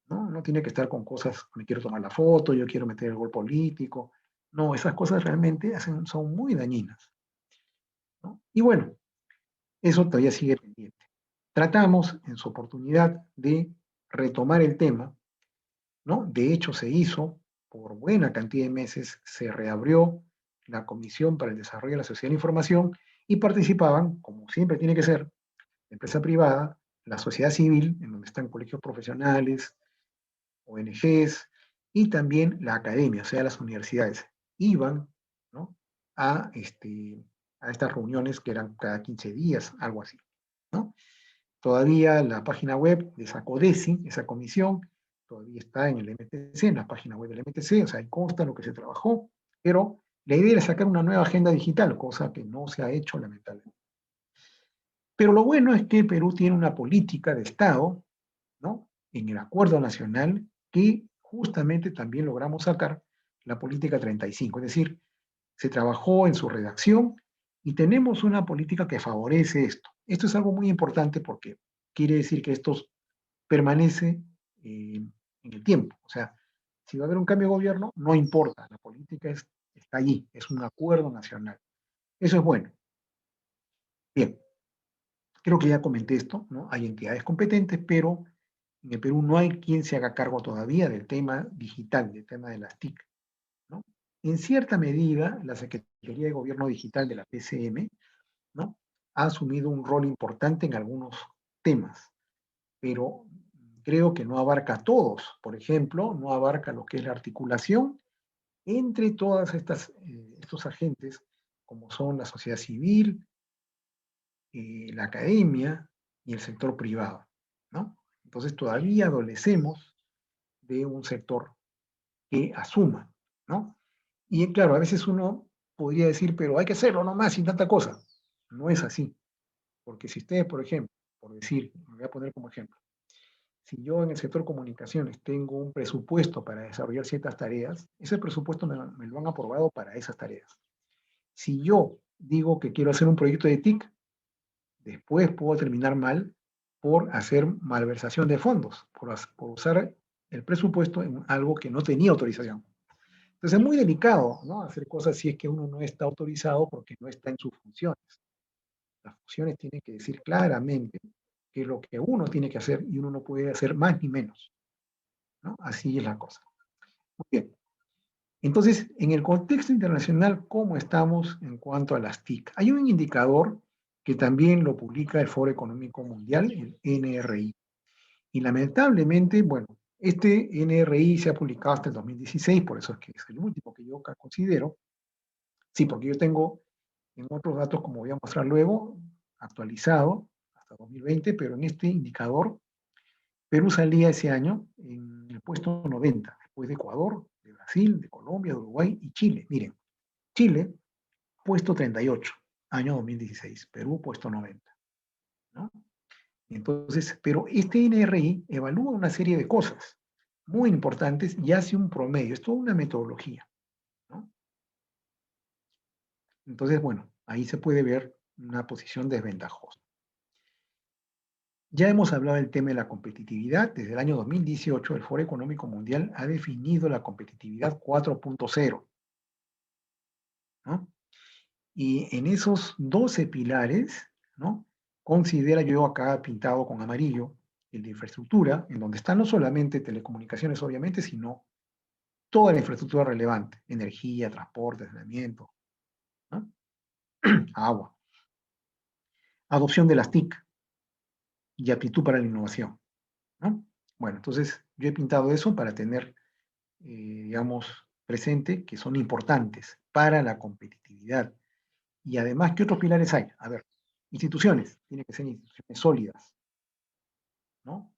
¿no? No tiene que estar con cosas, me quiero tomar la foto, yo quiero meter el gol político. No, esas cosas realmente son muy dañinas, ¿no? Y bueno, eso todavía sigue pendiente. Tratamos en su oportunidad de retomar el tema, ¿no? De hecho, se hizo por buena cantidad de meses, se reabrió la Comisión para el Desarrollo de la Sociedad de la Información, y participaban, como siempre tiene que ser, la empresa privada, la sociedad civil, en donde están colegios profesionales, ONGs, y también la academia, o sea, las universidades. Iban, ¿no?, a estas reuniones que eran cada 15 días, algo así, ¿no? Todavía la página web de esa CODESI, esa comisión, todavía está en el MTC, en la página web del MTC, o sea, ahí consta lo que se trabajó, pero la idea era sacar una nueva agenda digital, cosa que no se ha hecho lamentablemente. Pero lo bueno es que Perú tiene una política de Estado, ¿no?, en el Acuerdo Nacional, que justamente también logramos sacar la política 35, es decir, se trabajó en su redacción y tenemos una política que favorece esto. Esto es algo muy importante porque quiere decir que esto permanece en el tiempo. O sea, si va a haber un cambio de gobierno, no importa, la política está allí, es un acuerdo nacional. Eso es bueno. Bien, creo que ya comenté esto, ¿no? Hay entidades competentes, pero en el Perú no hay quien se haga cargo todavía del tema digital, del tema de las TIC, ¿no? En cierta medida, la Secretaría de Gobierno Digital de la PCM, ¿no?, ha asumido un rol importante en algunos temas, pero creo que no abarca a todos. Por ejemplo, no abarca lo que es la articulación entre todas estos agentes, como son la sociedad civil, la academia y el sector privado, ¿no? Entonces todavía adolecemos de un sector que asuma, ¿no? Y claro, a veces uno podría decir, pero hay que hacerlo nomás, sin tanta cosa. No es así, porque si ustedes, por ejemplo, por decir, me voy a poner como ejemplo, si yo en el sector comunicaciones tengo un presupuesto para desarrollar ciertas tareas, ese presupuesto me lo han aprobado para esas tareas. Si yo digo que quiero hacer un proyecto de TIC, después puedo terminar mal por hacer malversación de fondos, por usar el presupuesto en algo que no tenía autorización. Entonces es muy delicado, ¿no?, hacer cosas si es que uno no está autorizado porque no está en sus funciones. Las funciones tienen que decir claramente qué es lo que uno tiene que hacer y uno no puede hacer más ni menos, ¿no? Así es la cosa. Muy bien. Entonces, en el contexto internacional, ¿cómo estamos en cuanto a las TIC? Hay un indicador que también lo publica el Foro Económico Mundial, el NRI. Y lamentablemente, bueno, este NRI se ha publicado hasta el 2016, por eso es que es el último que yo considero. Sí, porque yo tengo en otros datos, como voy a mostrar luego, actualizado hasta 2020, pero en este indicador, Perú salía ese año en el puesto 90, después de Ecuador, de Brasil, de Colombia, de Uruguay y Chile. Miren, Chile, puesto 38, año 2016, Perú, puesto 90, ¿no? Entonces, pero este NRI evalúa una serie de cosas muy importantes y hace un promedio, es toda una metodología, ¿no? Entonces, bueno, ahí se puede ver una posición desventajosa. Ya hemos hablado del tema de la competitividad. Desde el año 2018, el Foro Económico Mundial ha definido la competitividad 4.0, ¿no? Y en esos 12 pilares, ¿no?, considera, yo acá pintado con amarillo, el de infraestructura, en donde están no solamente telecomunicaciones, obviamente, sino toda la infraestructura relevante: energía, transporte, saneamiento, ¿no?, agua, adopción de las TIC y aptitud para la innovación, ¿no? Bueno, entonces yo he pintado eso para tener, digamos, presente que son importantes para la competitividad. Y además, ¿qué otros pilares hay? A ver, instituciones, tienen que ser instituciones sólidas, ¿no?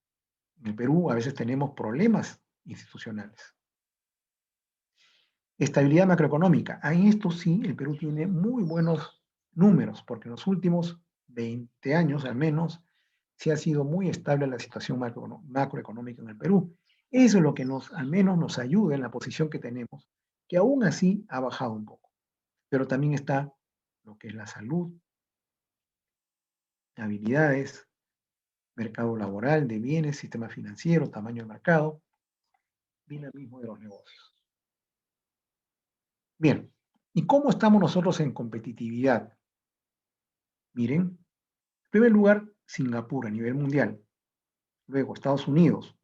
En el Perú a veces tenemos problemas institucionales. Estabilidad macroeconómica. En esto sí, el Perú tiene muy buenos números, porque en los últimos 20 años al menos, sí ha sido muy estable la situación macroeconómica en el Perú. Eso es lo que al menos nos ayuda en la posición que tenemos, que aún así ha bajado un poco. Pero también está lo que es la salud, habilidades, mercado laboral de bienes, sistema financiero, tamaño de mercado, dinamismo de los negocios. Bien, ¿y cómo estamos nosotros en competitividad? Miren, en primer lugar, Singapur a nivel mundial, luego Estados Unidos,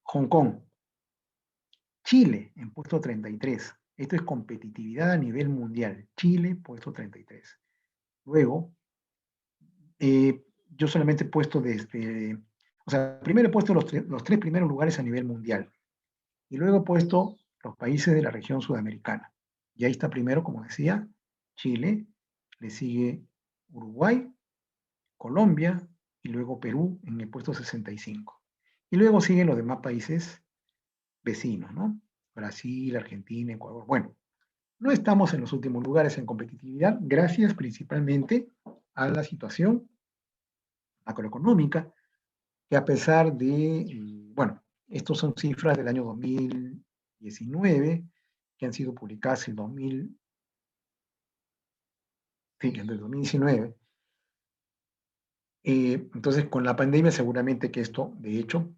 Hong Kong, Chile en puesto 33. Esto es competitividad a nivel mundial. Chile, puesto 33. Luego, yo solamente he puesto desde, o sea, primero he puesto los tres primeros lugares a nivel mundial. Y luego he puesto los países de la región sudamericana. Y ahí está primero, como decía, Chile, le sigue Uruguay, Colombia y luego Perú en el puesto 65. Y luego siguen los demás países vecinos, ¿no? Brasil, Argentina, Ecuador. Bueno, no estamos en los últimos lugares en competitividad, gracias principalmente a la situación macroeconómica, que a pesar de, bueno, estos son cifras del año 2019, que han sido publicadas en 2019. Entonces, con la pandemia seguramente que esto, de hecho,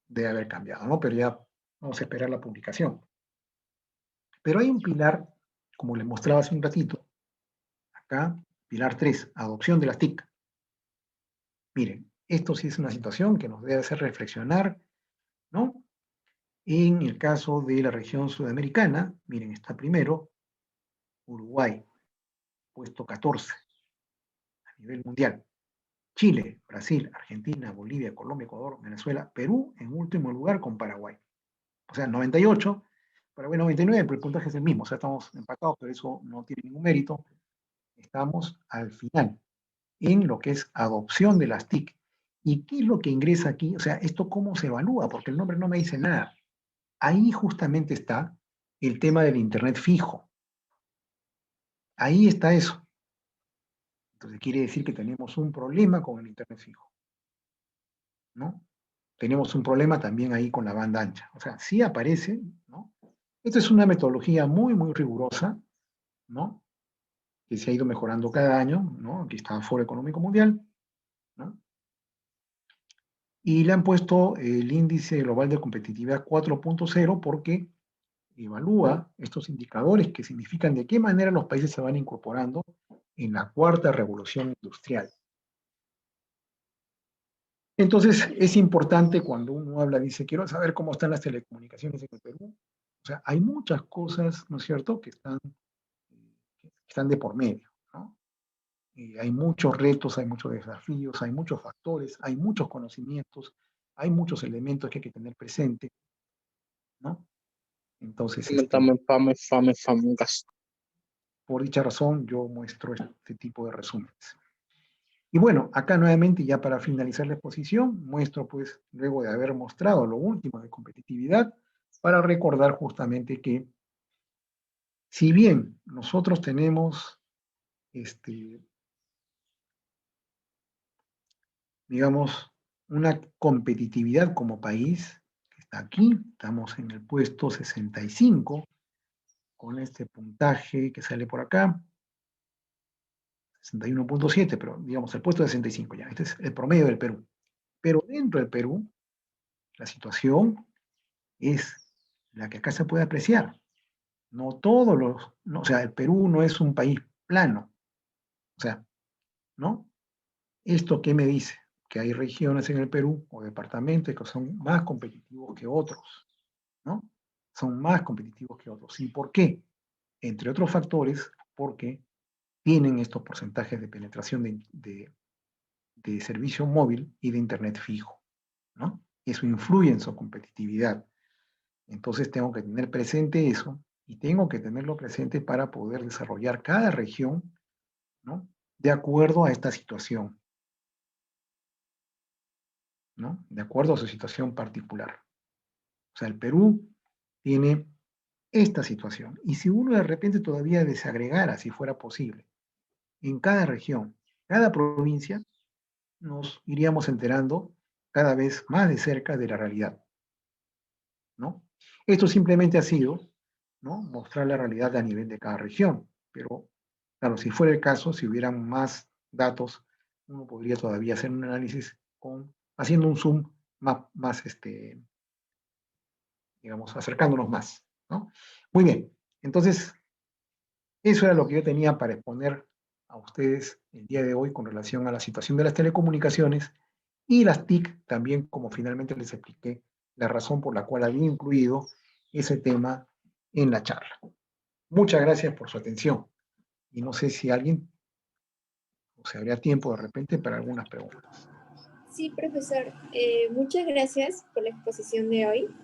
debe haber cambiado, ¿no? Pero ya vamos a esperar la publicación. Pero hay un pilar, como les mostraba hace un ratito, acá, pilar 3, adopción de las TIC. Miren, esto sí es una situación que nos debe hacer reflexionar, ¿no? En el caso de la región sudamericana, miren, está primero Uruguay, puesto 14 a nivel mundial. Chile, Brasil, Argentina, Bolivia, Colombia, Ecuador, Venezuela, Perú en último lugar con Paraguay. O sea, 98, Paraguay 99, pero el puntaje es el mismo, o sea, estamos empatados, pero eso no tiene ningún mérito. Estamos al final en lo que es adopción de las TIC. ¿Y qué es lo que ingresa aquí? O sea, ¿esto cómo se evalúa? Porque el nombre no me dice nada. Ahí justamente está el tema del Internet fijo. Ahí está eso. Entonces quiere decir que tenemos un problema con el Internet fijo, ¿no? Tenemos un problema también ahí con la banda ancha. O sea, sí aparece, ¿no? Esta es una metodología muy, muy rigurosa, ¿no? Que se ha ido mejorando cada año, ¿no? Aquí está el Foro Económico Mundial, ¿no? Y le han puesto el índice global de competitividad 4.0 porque evalúa estos indicadores que significan de qué manera los países se van incorporando en la cuarta revolución industrial. Entonces, es importante cuando uno habla, dice, quiero saber cómo están las telecomunicaciones en el Perú. O sea, hay muchas cosas, ¿no es cierto?, que están de por medio, ¿no? Y hay muchos retos, hay muchos desafíos, hay muchos factores, hay muchos conocimientos, hay muchos elementos que hay que tener presente, ¿no? Entonces, por dicha razón, yo muestro este tipo de resúmenes. Y bueno, acá nuevamente, ya para finalizar la exposición, muestro pues, luego de haber mostrado lo último de competitividad, para recordar justamente que, si bien nosotros tenemos, digamos, una competitividad como país, que está aquí, estamos en el puesto 65, con este puntaje que sale por acá, 61.7, pero digamos el puesto 65 ya, este es el promedio del Perú. Pero dentro del Perú, la situación es la que acá se puede apreciar. No todos los, no, o sea, el Perú no es un país plano. O sea, ¿no? ¿Esto qué me dice? Que hay regiones en el Perú o departamentos que son más competitivos que otros, ¿no? Son más competitivos que otros. ¿Y por qué? Entre otros factores, porque tienen estos porcentajes de penetración de servicio móvil y de Internet fijo, ¿no? Eso influye en su competitividad. Entonces tengo que tener presente eso y tengo que tenerlo presente para poder desarrollar cada región, ¿no?, de acuerdo a esta situación, ¿no?, de acuerdo a su situación particular. O sea, el Perú tiene esta situación. Y si uno de repente todavía desagregara, si fuera posible, en cada región, cada provincia, nos iríamos enterando cada vez más de cerca de la realidad, ¿no? Esto simplemente ha sido, ¿no?, mostrar la realidad a nivel de cada región, pero claro, si fuera el caso, si hubieran más datos, uno podría todavía hacer un análisis haciendo un zoom más digamos, acercándonos más, ¿no? Muy bien, entonces, eso era lo que yo tenía para exponer a ustedes el día de hoy con relación a la situación de las telecomunicaciones y las TIC, también como finalmente les expliqué la razón por la cual había incluido ese tema en la charla. Muchas gracias por su atención. Y no sé si alguien, o sea, habría tiempo de repente para algunas preguntas. Sí, profesor. Muchas gracias por la exposición de hoy.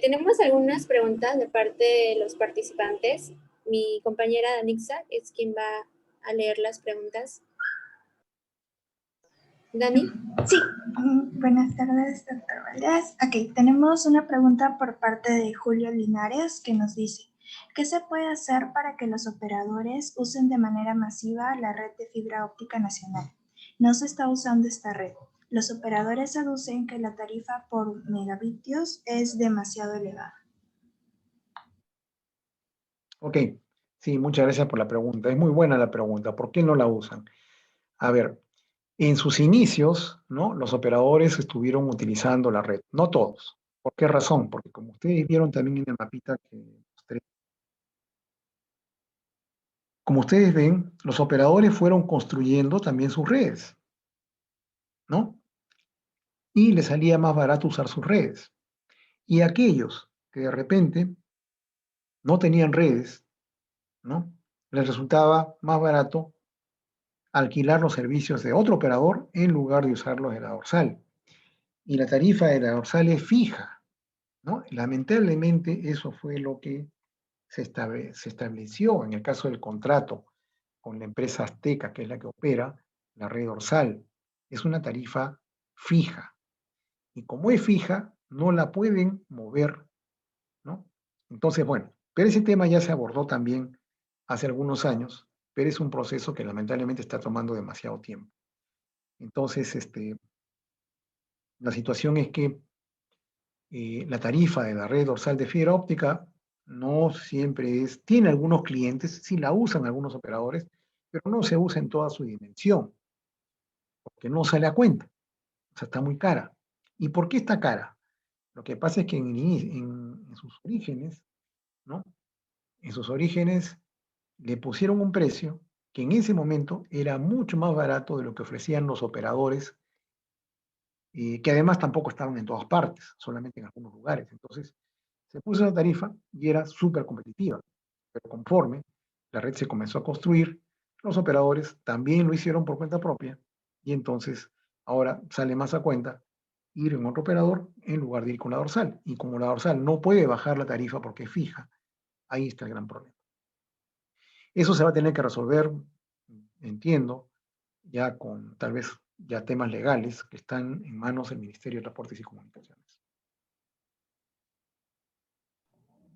Tenemos algunas preguntas de parte de los participantes. Mi compañera Danixa es quien va a leer las preguntas. Dani. Sí, buenas tardes, doctor Valdés. Ok, tenemos una pregunta por parte de Julio Linares que nos dice, ¿qué se puede hacer para que los operadores usen de manera masiva la red de fibra óptica nacional? No se está usando esta red. Los operadores aducen que la tarifa por megabitios es demasiado elevada. Ok, sí, muchas gracias por la pregunta. Es muy buena la pregunta. ¿Por qué no la usan? A ver, en sus inicios, ¿no?, los operadores estuvieron utilizando la red. No todos. ¿Por qué razón? Porque como ustedes vieron también en el mapita que mostré, como ustedes ven, los operadores fueron construyendo también sus redes, ¿no? Y les salía más barato usar sus redes. Y aquellos que de repente no tenían redes, ¿no?, les resultaba más barato alquilar los servicios de otro operador en lugar de usarlos de la dorsal. Y la tarifa de la dorsal es fija, ¿no? Lamentablemente eso fue lo que se estableció en el caso del contrato con la empresa Azteca, que es la que opera la red dorsal. Es una tarifa fija. Y como es fija, no la pueden mover, ¿no? Entonces, bueno, pero ese tema ya se abordó también hace algunos años, pero es un proceso que lamentablemente está tomando demasiado tiempo. Entonces, la situación es que la tarifa de la red dorsal de fibra óptica no siempre es, tiene algunos clientes, sí la usan algunos operadores, pero no se usa en toda su dimensión, porque no sale a cuenta, o sea, está muy cara. ¿Y por qué está cara? Lo que pasa es que en sus orígenes, ¿no? En sus orígenes le pusieron un precio que en ese momento era mucho más barato de lo que ofrecían los operadores, que además tampoco estaban en todas partes, solamente en algunos lugares. Entonces, se puso una tarifa y era súper competitiva, pero conforme la red se comenzó a construir, los operadores también lo hicieron por cuenta propia y entonces ahora sale más a cuenta ir en otro operador en lugar de ir con la dorsal. Y como la dorsal no puede bajar la tarifa porque es fija, ahí está el gran problema. Eso se va a tener que resolver, entiendo, ya con tal vez ya temas legales que están en manos del Ministerio de Transportes y Comunicaciones.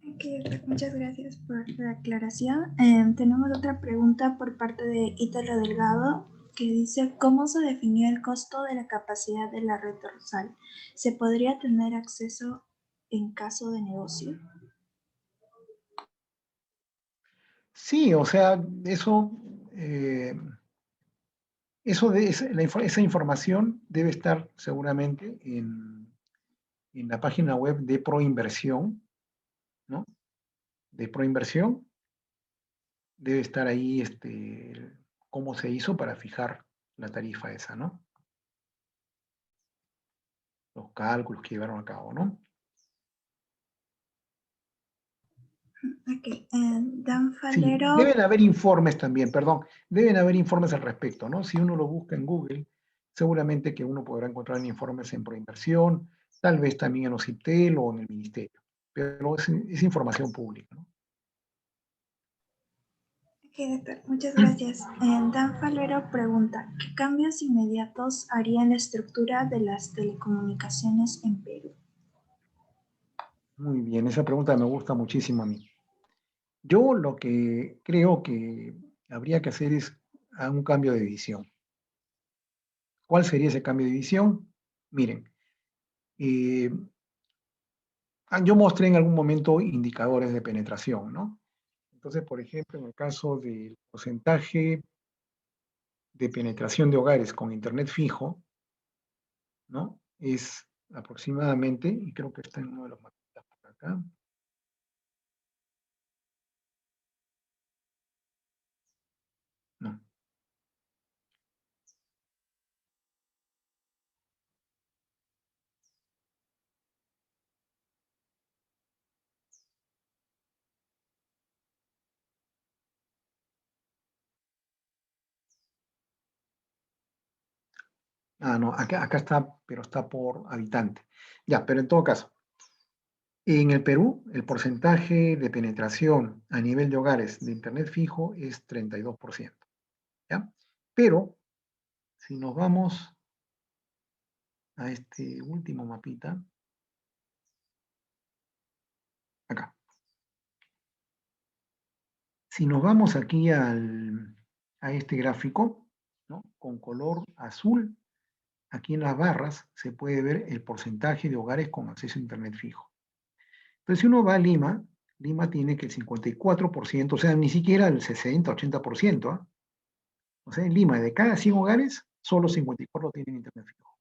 Ok, muchas gracias por la aclaración. Tenemos otra pregunta por parte de Ítalo Delgado que dice, ¿cómo se definió el costo de la capacidad de la red dorsal? ¿Se podría tener acceso en caso de negocio? Sí, o sea, esa información debe estar seguramente en la página web de Proinversión, ¿no? De Proinversión debe estar ahí cómo se hizo para fijar la tarifa esa, ¿no? Los cálculos que llevaron a cabo, ¿no? Ok, Dan Sí, Falero. deben haber informes también, perdón, deben haber informes al respecto, ¿no? Si uno lo busca en Google, seguramente que uno podrá encontrar informes en Proinversión, tal vez también en OCIPTEL o en el Ministerio, pero es información pública, ¿no? Ok, doctor, muchas gracias. Dan Falero pregunta, ¿qué cambios inmediatos haría en la estructura de las telecomunicaciones en Perú? Muy bien, esa pregunta me gusta muchísimo a mí. Yo lo que creo que habría que hacer es un cambio de visión. ¿Cuál sería ese cambio de visión? Miren, eh, yo mostré en algún momento indicadores de penetración, ¿no? Entonces, por ejemplo, en el caso del porcentaje de penetración de hogares con internet fijo, ¿no? Es aproximadamente, y creo que está en uno de los mapitas por acá. No. Ah, no, acá está, pero está por habitante. Ya, pero en todo caso, en el Perú, el porcentaje de penetración a nivel de hogares de internet fijo es 32%, ¿ya? Pero, si nos vamos a este último mapita, acá. Si nos vamos aquí a este gráfico, ¿no? Con color azul, aquí en las barras se puede ver el porcentaje de hogares con acceso a internet fijo. Entonces, si uno va a Lima, Lima tiene que el 54%, o sea, ni siquiera el 60, 80%, ¿eh? O sea, en Lima, de cada 100 hogares, solo 54 tienen internet fijo.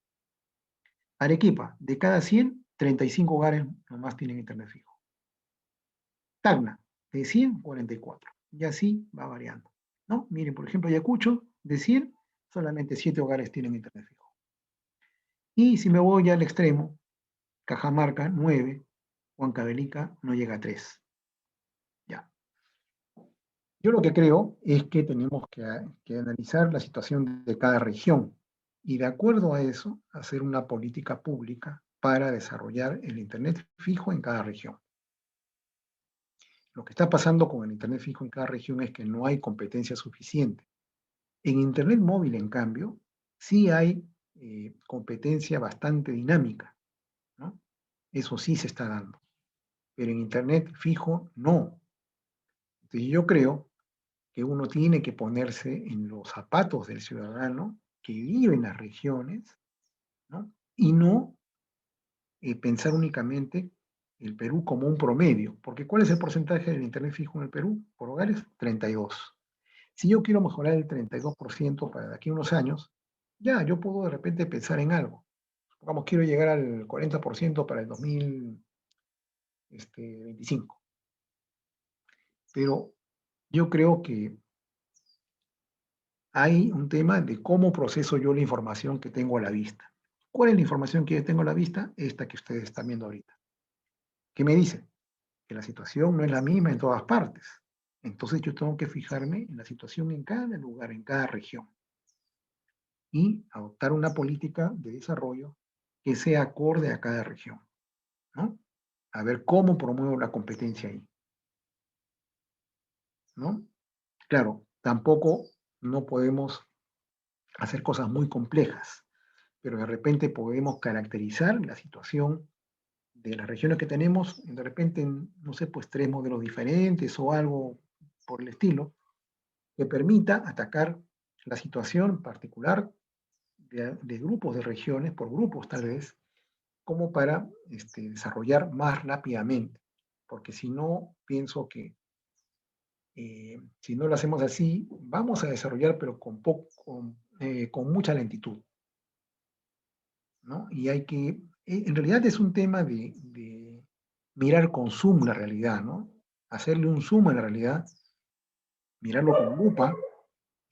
Arequipa, de cada 100, 35 hogares nomás tienen internet fijo. Tacna, de 100, 44. Y así va variando, ¿no? Miren, por ejemplo, Ayacucho, de 100, solamente 7 hogares tienen internet fijo. Y si me voy al extremo, Cajamarca, 9, Huancavelica no llega a 3. Ya. Yo lo que creo es que tenemos que analizar la situación de cada región y de acuerdo a eso hacer una política pública para desarrollar el Internet fijo en cada región. Lo que está pasando con el Internet fijo en cada región es que no hay competencia suficiente. En Internet móvil, en cambio, sí hay competencia bastante dinámica, ¿no? Eso sí se está dando. Pero en Internet fijo, no. Entonces yo creo que uno tiene que ponerse en los zapatos del ciudadano que vive en las regiones, ¿no? Y no pensar únicamente el Perú como un promedio, porque ¿cuál es el porcentaje del Internet fijo en el Perú por hogares? 32. Si yo quiero mejorar el 32% para de aquí a unos años, ya, yo puedo de repente pensar en algo. Supongamos, quiero llegar al 40% para el 2025. Pero yo creo que hay un tema de cómo proceso yo la información que tengo a la vista. ¿Cuál es la información que yo tengo a la vista? Esta que ustedes están viendo ahorita. ¿Qué me dice? Que la situación no es la misma en todas partes. Entonces yo tengo que fijarme en la situación en cada lugar, en cada región. Y adoptar una política de desarrollo que sea acorde a cada región, ¿no? A ver cómo promuevo la competencia ahí, ¿no? Claro, tampoco no podemos hacer cosas muy complejas, pero de repente podemos caracterizar la situación de las regiones que tenemos, de repente, no sé, pues 3 modelos diferentes o algo por el estilo, que permita atacar la situación particular de grupos de regiones, por grupos tal vez, como para desarrollar más rápidamente. Porque si no, pienso que si no lo hacemos así, vamos a desarrollar, pero con mucha lentitud, ¿no? Y hay que, en realidad es un tema de mirar con zoom la realidad, ¿no? Hacerle un zoom a la realidad, mirarlo con lupa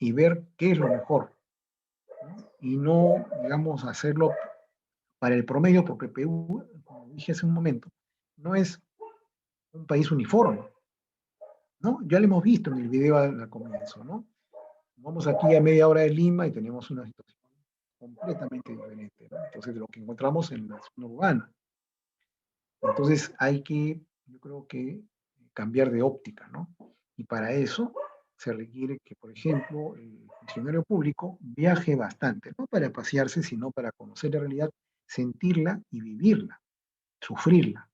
y ver qué es lo mejor, ¿no? Y no, digamos, hacerlo para el promedio, porque Perú, como dije hace un momento, no es un país uniforme, ¿no? Ya lo hemos visto en el video al comienzo, ¿no? Vamos aquí a media hora de Lima y tenemos una situación completamente diferente, ¿no? Entonces, de lo que encontramos en la zona urbana. Entonces, hay que, yo creo que, cambiar de óptica, ¿no? Y para eso se requiere que, por ejemplo, el funcionario público viaje bastante, no para pasearse, sino para conocer la realidad, sentirla y vivirla, sufrirla,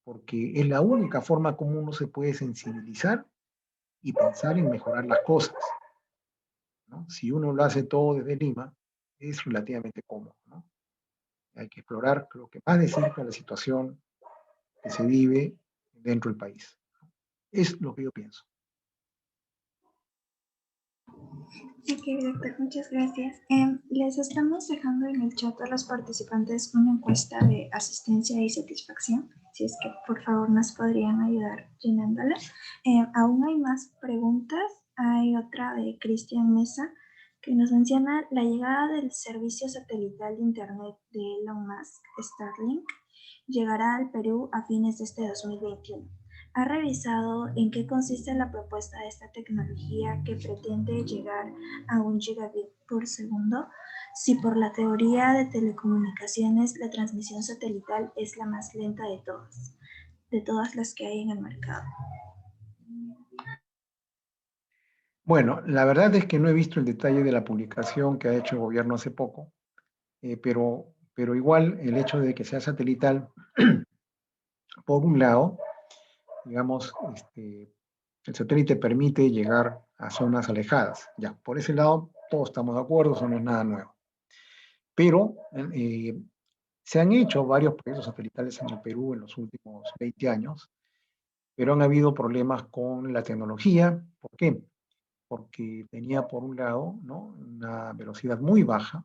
porque es la única forma como uno se puede sensibilizar y pensar en mejorar las cosas, ¿no? Si uno lo hace todo desde Lima, es relativamente cómodo, ¿no? Hay que explorar, creo que más de cerca la situación que se vive dentro del país. Es lo que yo pienso. Ok, doctor, muchas gracias. Les estamos dejando en el chat a los participantes una encuesta de asistencia y satisfacción, si es que por favor nos podrían ayudar llenándola. Aún hay más preguntas. Hay otra de Cristian Mesa que nos menciona la llegada del servicio satelital de Internet de Elon Musk, Starlink, llegará al Perú a fines de este 2021. ¿Ha revisado en qué consiste la propuesta de esta tecnología que pretende llegar a 1 gigabit por segundo? Si por la teoría de telecomunicaciones la transmisión satelital es la más lenta de todas las que hay en el mercado. Bueno, la verdad es que no he visto el detalle de la publicación que ha hecho el gobierno hace poco, pero igual el hecho de que sea satelital, por un lado, digamos, el satélite permite llegar a zonas alejadas. Ya, por ese lado, todos estamos de acuerdo, eso no es nada nuevo. Pero se han hecho varios proyectos satelitales en el Perú en los últimos 20 años, pero han habido problemas con la tecnología. ¿Por qué? Porque tenía, por un lado, ¿no?, una velocidad muy baja,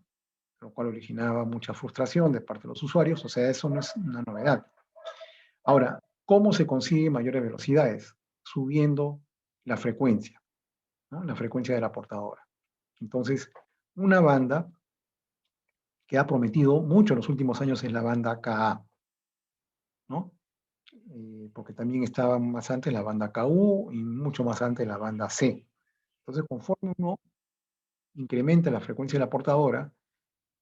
lo cual originaba mucha frustración de parte de los usuarios. O sea, eso no es una novedad. Ahora, ¿cómo se consigue mayores velocidades? Subiendo la frecuencia, ¿no?, la frecuencia de la portadora. Entonces, una banda que ha prometido mucho en los últimos años es la banda Ka, ¿no? porque también estaba más antes la banda KU y mucho más antes la banda C. Entonces, conforme uno incrementa la frecuencia de la portadora,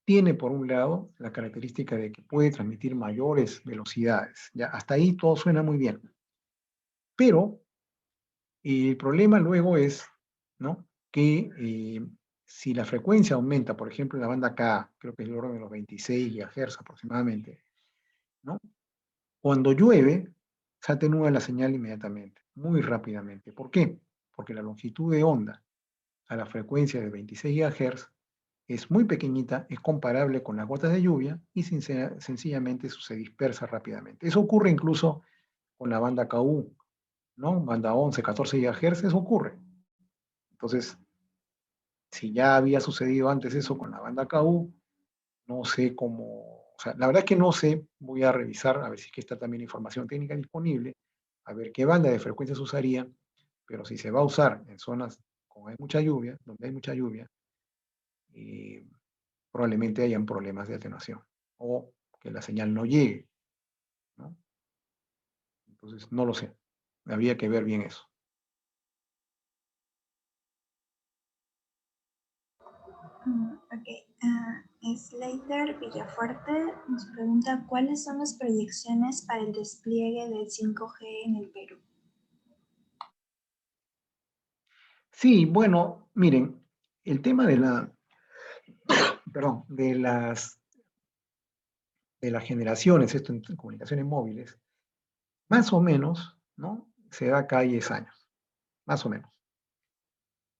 tiene por un lado la característica de que puede transmitir mayores velocidades. ¿Ya? Hasta ahí todo suena muy bien. Pero el problema luego es, ¿no?, que si la frecuencia aumenta, por ejemplo, en la banda K, creo que es el orden de los 26 GHz aproximadamente, ¿no? Cuando llueve, se atenúa la señal inmediatamente, muy rápidamente. ¿Por qué? Porque la longitud de onda a la frecuencia de 26 GHz es muy pequeñita, es comparable con las gotas de lluvia y sencillamente se dispersa rápidamente. Eso ocurre incluso con la banda KU, ¿no? Banda 11, 14 GHz, eso ocurre. Entonces, si ya había sucedido antes eso con la banda KU, no sé cómo, o sea, la verdad es que no sé, voy a revisar a ver si es que está también información técnica disponible, a ver qué banda de frecuencias usaría, pero si se va a usar en zonas donde hay mucha lluvia, probablemente hayan problemas de atenuación o que la señal no llegue, ¿no? Entonces, no lo sé, habría que ver bien eso. Slater Villafuerte nos pregunta cuáles son las proyecciones para el despliegue del 5G en el Perú. Sí, bueno, miren, el tema de de las generaciones, esto en comunicaciones móviles, más o menos, ¿no?, se da cada 10 años, más o menos.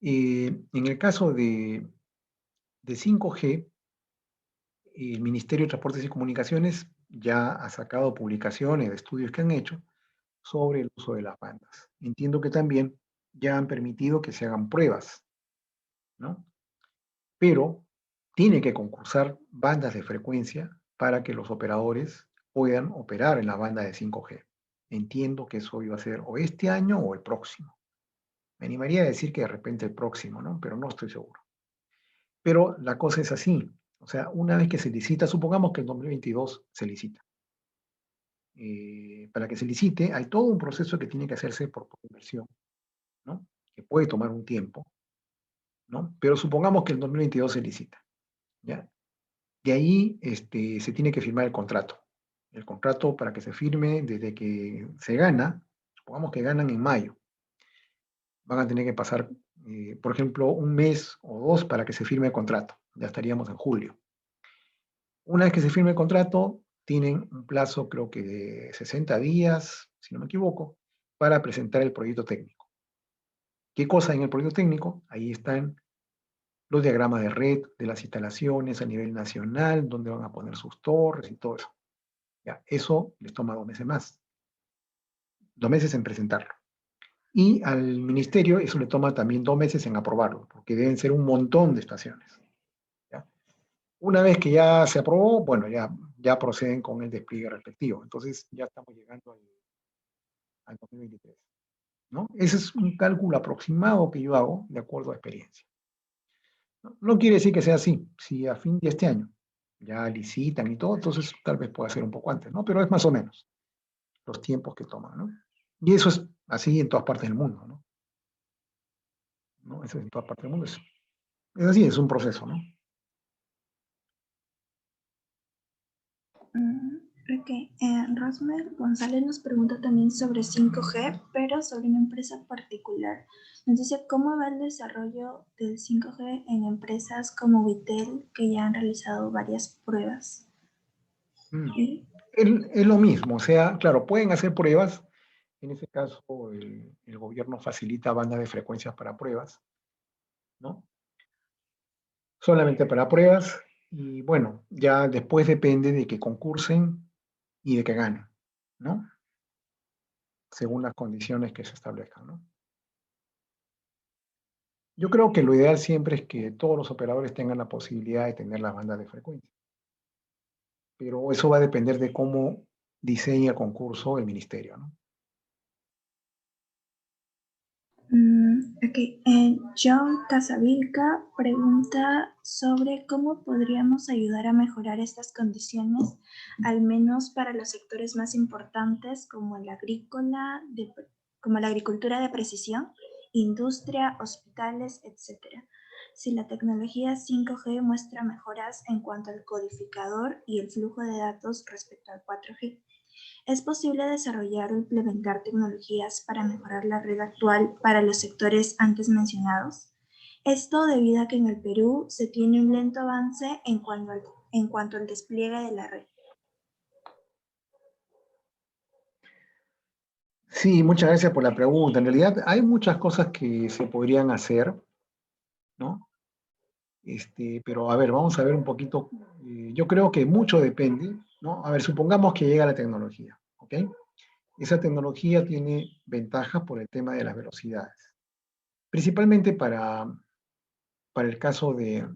En el caso de 5G, el Ministerio de Transportes y Comunicaciones ya ha sacado publicaciones de estudios que han hecho sobre el uso de las bandas. Entiendo que también ya han permitido que se hagan pruebas, ¿no? Pero tiene que concursar bandas de frecuencia para que los operadores puedan operar en la banda de 5G. Entiendo que eso iba a ser o este año o el próximo. Me animaría a decir que de repente el próximo, ¿no? Pero no estoy seguro. Pero la cosa es así. O sea, una vez que se licita, supongamos que en 2022 se licita. Para que se licite, hay todo un proceso que tiene que hacerse por inversión, ¿no?, que puede tomar un tiempo, ¿no? Pero supongamos que en 2022 se licita, ¿ya? De ahí se tiene que firmar el contrato. El contrato, para que se firme desde que se gana, supongamos que ganan en mayo. Van a tener que pasar, por ejemplo, un mes o dos para que se firme el contrato. Ya estaríamos en julio. Una vez que se firme el contrato, tienen un plazo, creo que de 60 días, si no me equivoco, para presentar el proyecto técnico. ¿Qué cosa en el proyecto técnico? Ahí están los diagramas de red de las instalaciones a nivel nacional, donde van a poner sus torres y todo eso. Ya, eso les toma 2 meses más. 2 meses en presentarlo. Y al ministerio eso le toma también 2 meses en aprobarlo, porque deben ser un montón de estaciones. ¿Ya? Una vez que ya se aprobó, bueno, ya proceden con el despliegue respectivo. Entonces ya estamos llegando al 2023. ¿No? Ese es un cálculo aproximado que yo hago de acuerdo a experiencia. No quiere decir que sea así. Si a fin de este año ya licitan y todo, entonces tal vez pueda ser un poco antes, ¿no? Pero es más o menos los tiempos que toman, ¿no? Y eso es así en todas partes del mundo, ¿no? ¿No? Eso es en todas partes del mundo. Es así, es un proceso, ¿no? Ok, Rosmel González nos pregunta también sobre 5G, pero sobre una empresa particular. Nos dice cómo va el desarrollo del 5G en empresas como Vitel, que ya han realizado varias pruebas. Es lo mismo, o sea, claro, pueden hacer pruebas. En ese caso, el gobierno facilita bandas de frecuencias para pruebas, ¿no? Solamente para pruebas, y bueno, ya después depende de que concursen y de que ganen, ¿no? Según las condiciones que se establezcan, ¿no? Yo creo que lo ideal siempre es que todos los operadores tengan la posibilidad de tener las bandas de frecuencia. Pero eso va a depender de cómo diseña el concurso el ministerio, ¿no? John Casavilca pregunta sobre cómo podríamos ayudar a mejorar estas condiciones, al menos para los sectores más importantes como la agricultura de precisión, industria, hospitales, etc. Si la tecnología 5G muestra mejoras en cuanto al codificador y el flujo de datos respecto al 4G. ¿Es posible desarrollar o implementar tecnologías para mejorar la red actual para los sectores antes mencionados? Esto debido a que en el Perú se tiene un lento avance en cuanto al despliegue de la red. Sí, muchas gracias por la pregunta. En realidad hay muchas cosas que se podrían hacer, ¿no? Pero a ver, vamos a ver un poquito. Yo creo que mucho depende, ¿no? A ver, supongamos que llega la tecnología, ¿ok? Esa tecnología tiene ventajas por el tema de las velocidades. Principalmente para el caso de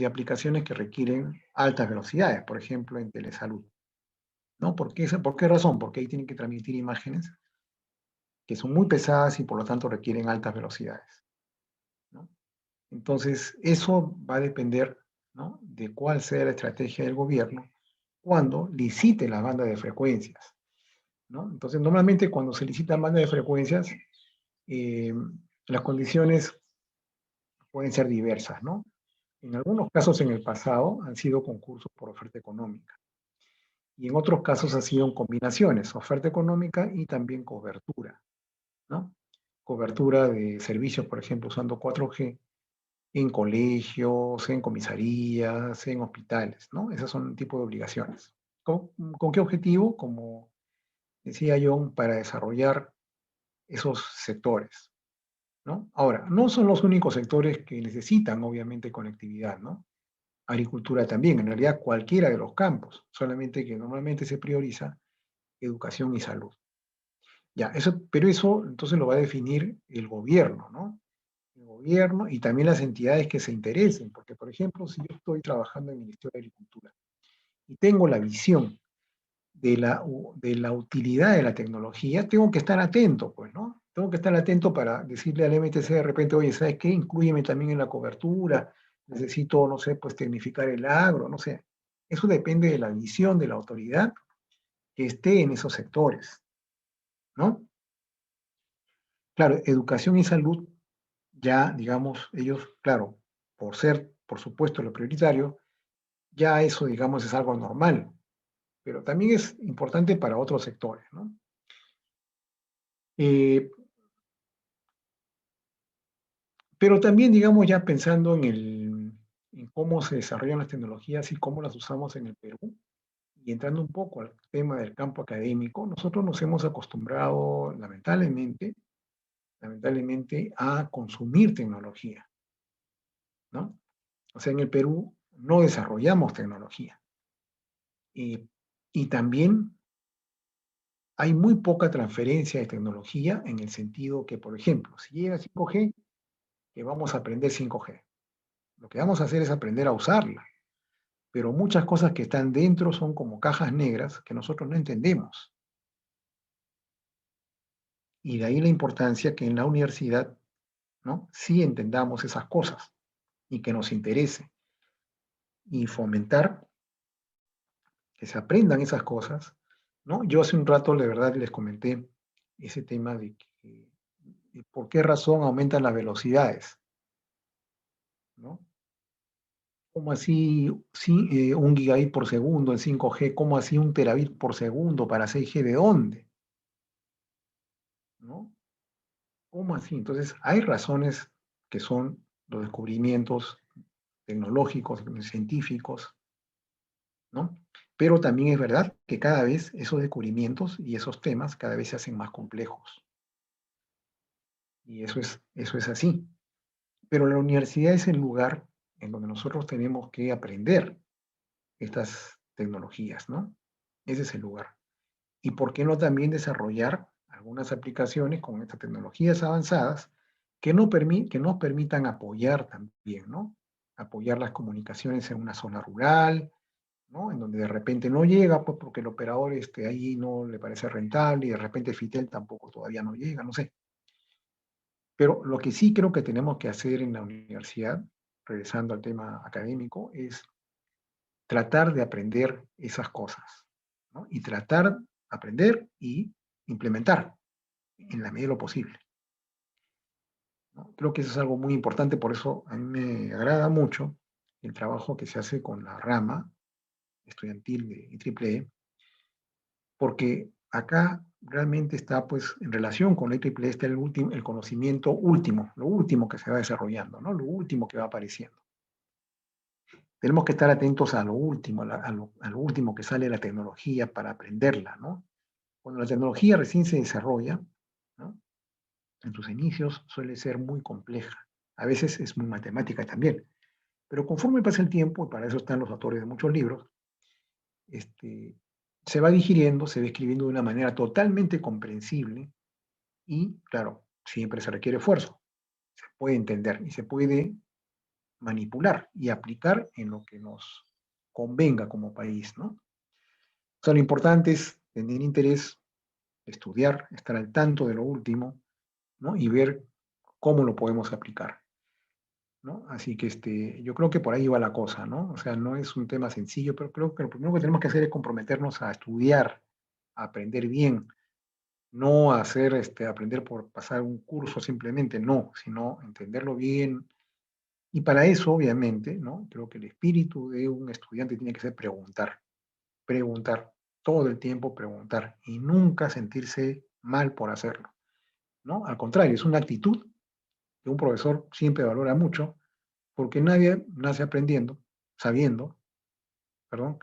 aplicaciones que requieren altas velocidades, por ejemplo, en telesalud, ¿no? ¿Por qué razón? Porque ahí tienen que transmitir imágenes que son muy pesadas y por lo tanto requieren altas velocidades, ¿no? Entonces, eso va a depender, ¿no?, de cuál sea la estrategia del gobierno cuando licite la banda de frecuencias, ¿no? Entonces, normalmente cuando se licitan bandas de frecuencias, las condiciones pueden ser diversas, ¿no? En algunos casos en el pasado han sido concursos por oferta económica y en otros casos han sido en combinaciones, oferta económica y también cobertura, ¿no? Cobertura de servicios, por ejemplo, usando 4G en colegios, en comisarías, en hospitales, ¿no? Esas son un tipo de obligaciones. ¿Con qué objetivo? Como decía John, para desarrollar esos sectores, ¿no? Ahora, no son los únicos sectores que necesitan, obviamente, conectividad, ¿no? Agricultura también, en realidad cualquiera de los campos, solamente que normalmente se prioriza educación y salud. Ya, pero eso entonces lo va a definir el gobierno, ¿no? El gobierno y también las entidades que se interesen, porque por ejemplo, si yo estoy trabajando en el Ministerio de Agricultura y tengo la visión de la utilidad de la tecnología, tengo que estar atento, pues, ¿no? Tengo que estar atento para decirle al MTC de repente, oye, ¿sabes qué? Inclúyeme también en la cobertura, necesito, no sé, pues tecnificar el agro, no sé. Eso depende de la visión de la autoridad que esté en esos sectores, ¿no? Claro, educación y salud, ya, digamos, ellos, claro, por ser, por supuesto, lo prioritario, ya eso, digamos, es algo normal, pero también es importante para otros sectores, ¿no? Pero también, digamos, ya pensando en cómo se desarrollan las tecnologías y cómo las usamos en el Perú, y entrando un poco al tema del campo académico, nosotros nos hemos acostumbrado, lamentablemente, a consumir tecnología, ¿no? O sea, en el Perú no desarrollamos tecnología. Y también hay muy poca transferencia de tecnología en el sentido que, por ejemplo, si llega 5G, que vamos a aprender 5G. Lo que vamos a hacer es aprender a usarla. Pero muchas cosas que están dentro son como cajas negras que nosotros no entendemos. Y de ahí la importancia que en la universidad, ¿no?, sí entendamos esas cosas y que nos interese. Y fomentar que se aprendan esas cosas, ¿no? Yo hace un rato, de verdad, les comenté ese tema de por qué razón aumentan las velocidades, ¿no? ¿Cómo así sí, 1 gigabit por segundo en 5G? ¿Cómo así 1 terabit por segundo para 6G? ¿De dónde? ¿No? ¿Cómo así? Entonces, hay razones que son los descubrimientos tecnológicos, científicos, ¿no? Pero también es verdad que cada vez esos descubrimientos y esos temas cada vez se hacen más complejos. Y eso es así. Pero la universidad es el lugar en donde nosotros tenemos que aprender estas tecnologías, ¿no? Ese es el lugar. Y por qué no también desarrollar algunas aplicaciones con estas tecnologías avanzadas que nos permitan apoyar también, ¿no? Apoyar las comunicaciones en una zona rural, ¿no? En donde de repente no llega, pues porque el operador ahí no le parece rentable y de repente Fitel tampoco todavía no llega, no sé. Pero lo que sí creo que tenemos que hacer en la universidad, regresando al tema académico, es tratar de aprender esas cosas, ¿no? Y tratar de aprender y implementar en la medida de lo posible, ¿no? Creo que eso es algo muy importante, por eso a mí me agrada mucho el trabajo que se hace con la rama estudiantil de IEEE, porque acá realmente está, pues, en relación con la IEEE está el conocimiento último, lo último que se va desarrollando, ¿no? Lo último que va apareciendo. Tenemos que estar atentos a lo último, a lo último que sale de la tecnología para aprenderla, ¿no? Cuando la tecnología recién se desarrolla, ¿no? En sus inicios suele ser muy compleja. A veces es muy matemática también. Pero conforme pasa el tiempo, y para eso están los autores de muchos libros, se va digiriendo, se va escribiendo de una manera totalmente comprensible y, claro, siempre se requiere esfuerzo. Se puede entender y se puede manipular y aplicar en lo que nos convenga como país, ¿no? O sea, lo importante es tener interés, estudiar, estar al tanto de lo último, ¿no? Y ver cómo lo podemos aplicar, ¿no? Así que yo creo que por ahí va la cosa, ¿no? O sea, no es un tema sencillo, pero creo que lo primero que tenemos que hacer es comprometernos a estudiar, a aprender bien, no a hacer, aprender por pasar un curso simplemente, no, sino entenderlo bien. Y para eso, obviamente, ¿no? Creo que el espíritu de un estudiante tiene que ser preguntar, preguntar, todo el tiempo preguntar y nunca sentirse mal por hacerlo, ¿no? Al contrario, es una actitud que un profesor siempre valora mucho porque nadie nace aprendiendo, sabiendo, perdón,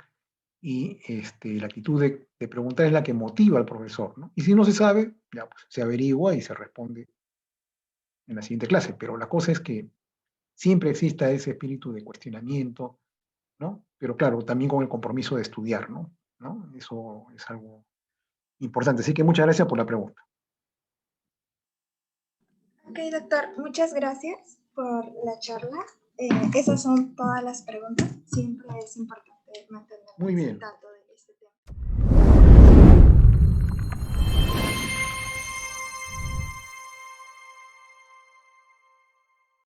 y la actitud de preguntar es la que motiva al profesor, ¿no? Y si no se sabe, ya pues se averigua y se responde en la siguiente clase, pero la cosa es que siempre exista ese espíritu de cuestionamiento, ¿no? Pero claro, también con el compromiso de estudiar, ¿no? ¿No? Eso es algo importante. Así que muchas gracias por la pregunta. Ok, doctor, muchas gracias por la charla. Esas son todas las preguntas. Siempre es importante mantenernos Muy bien. al tanto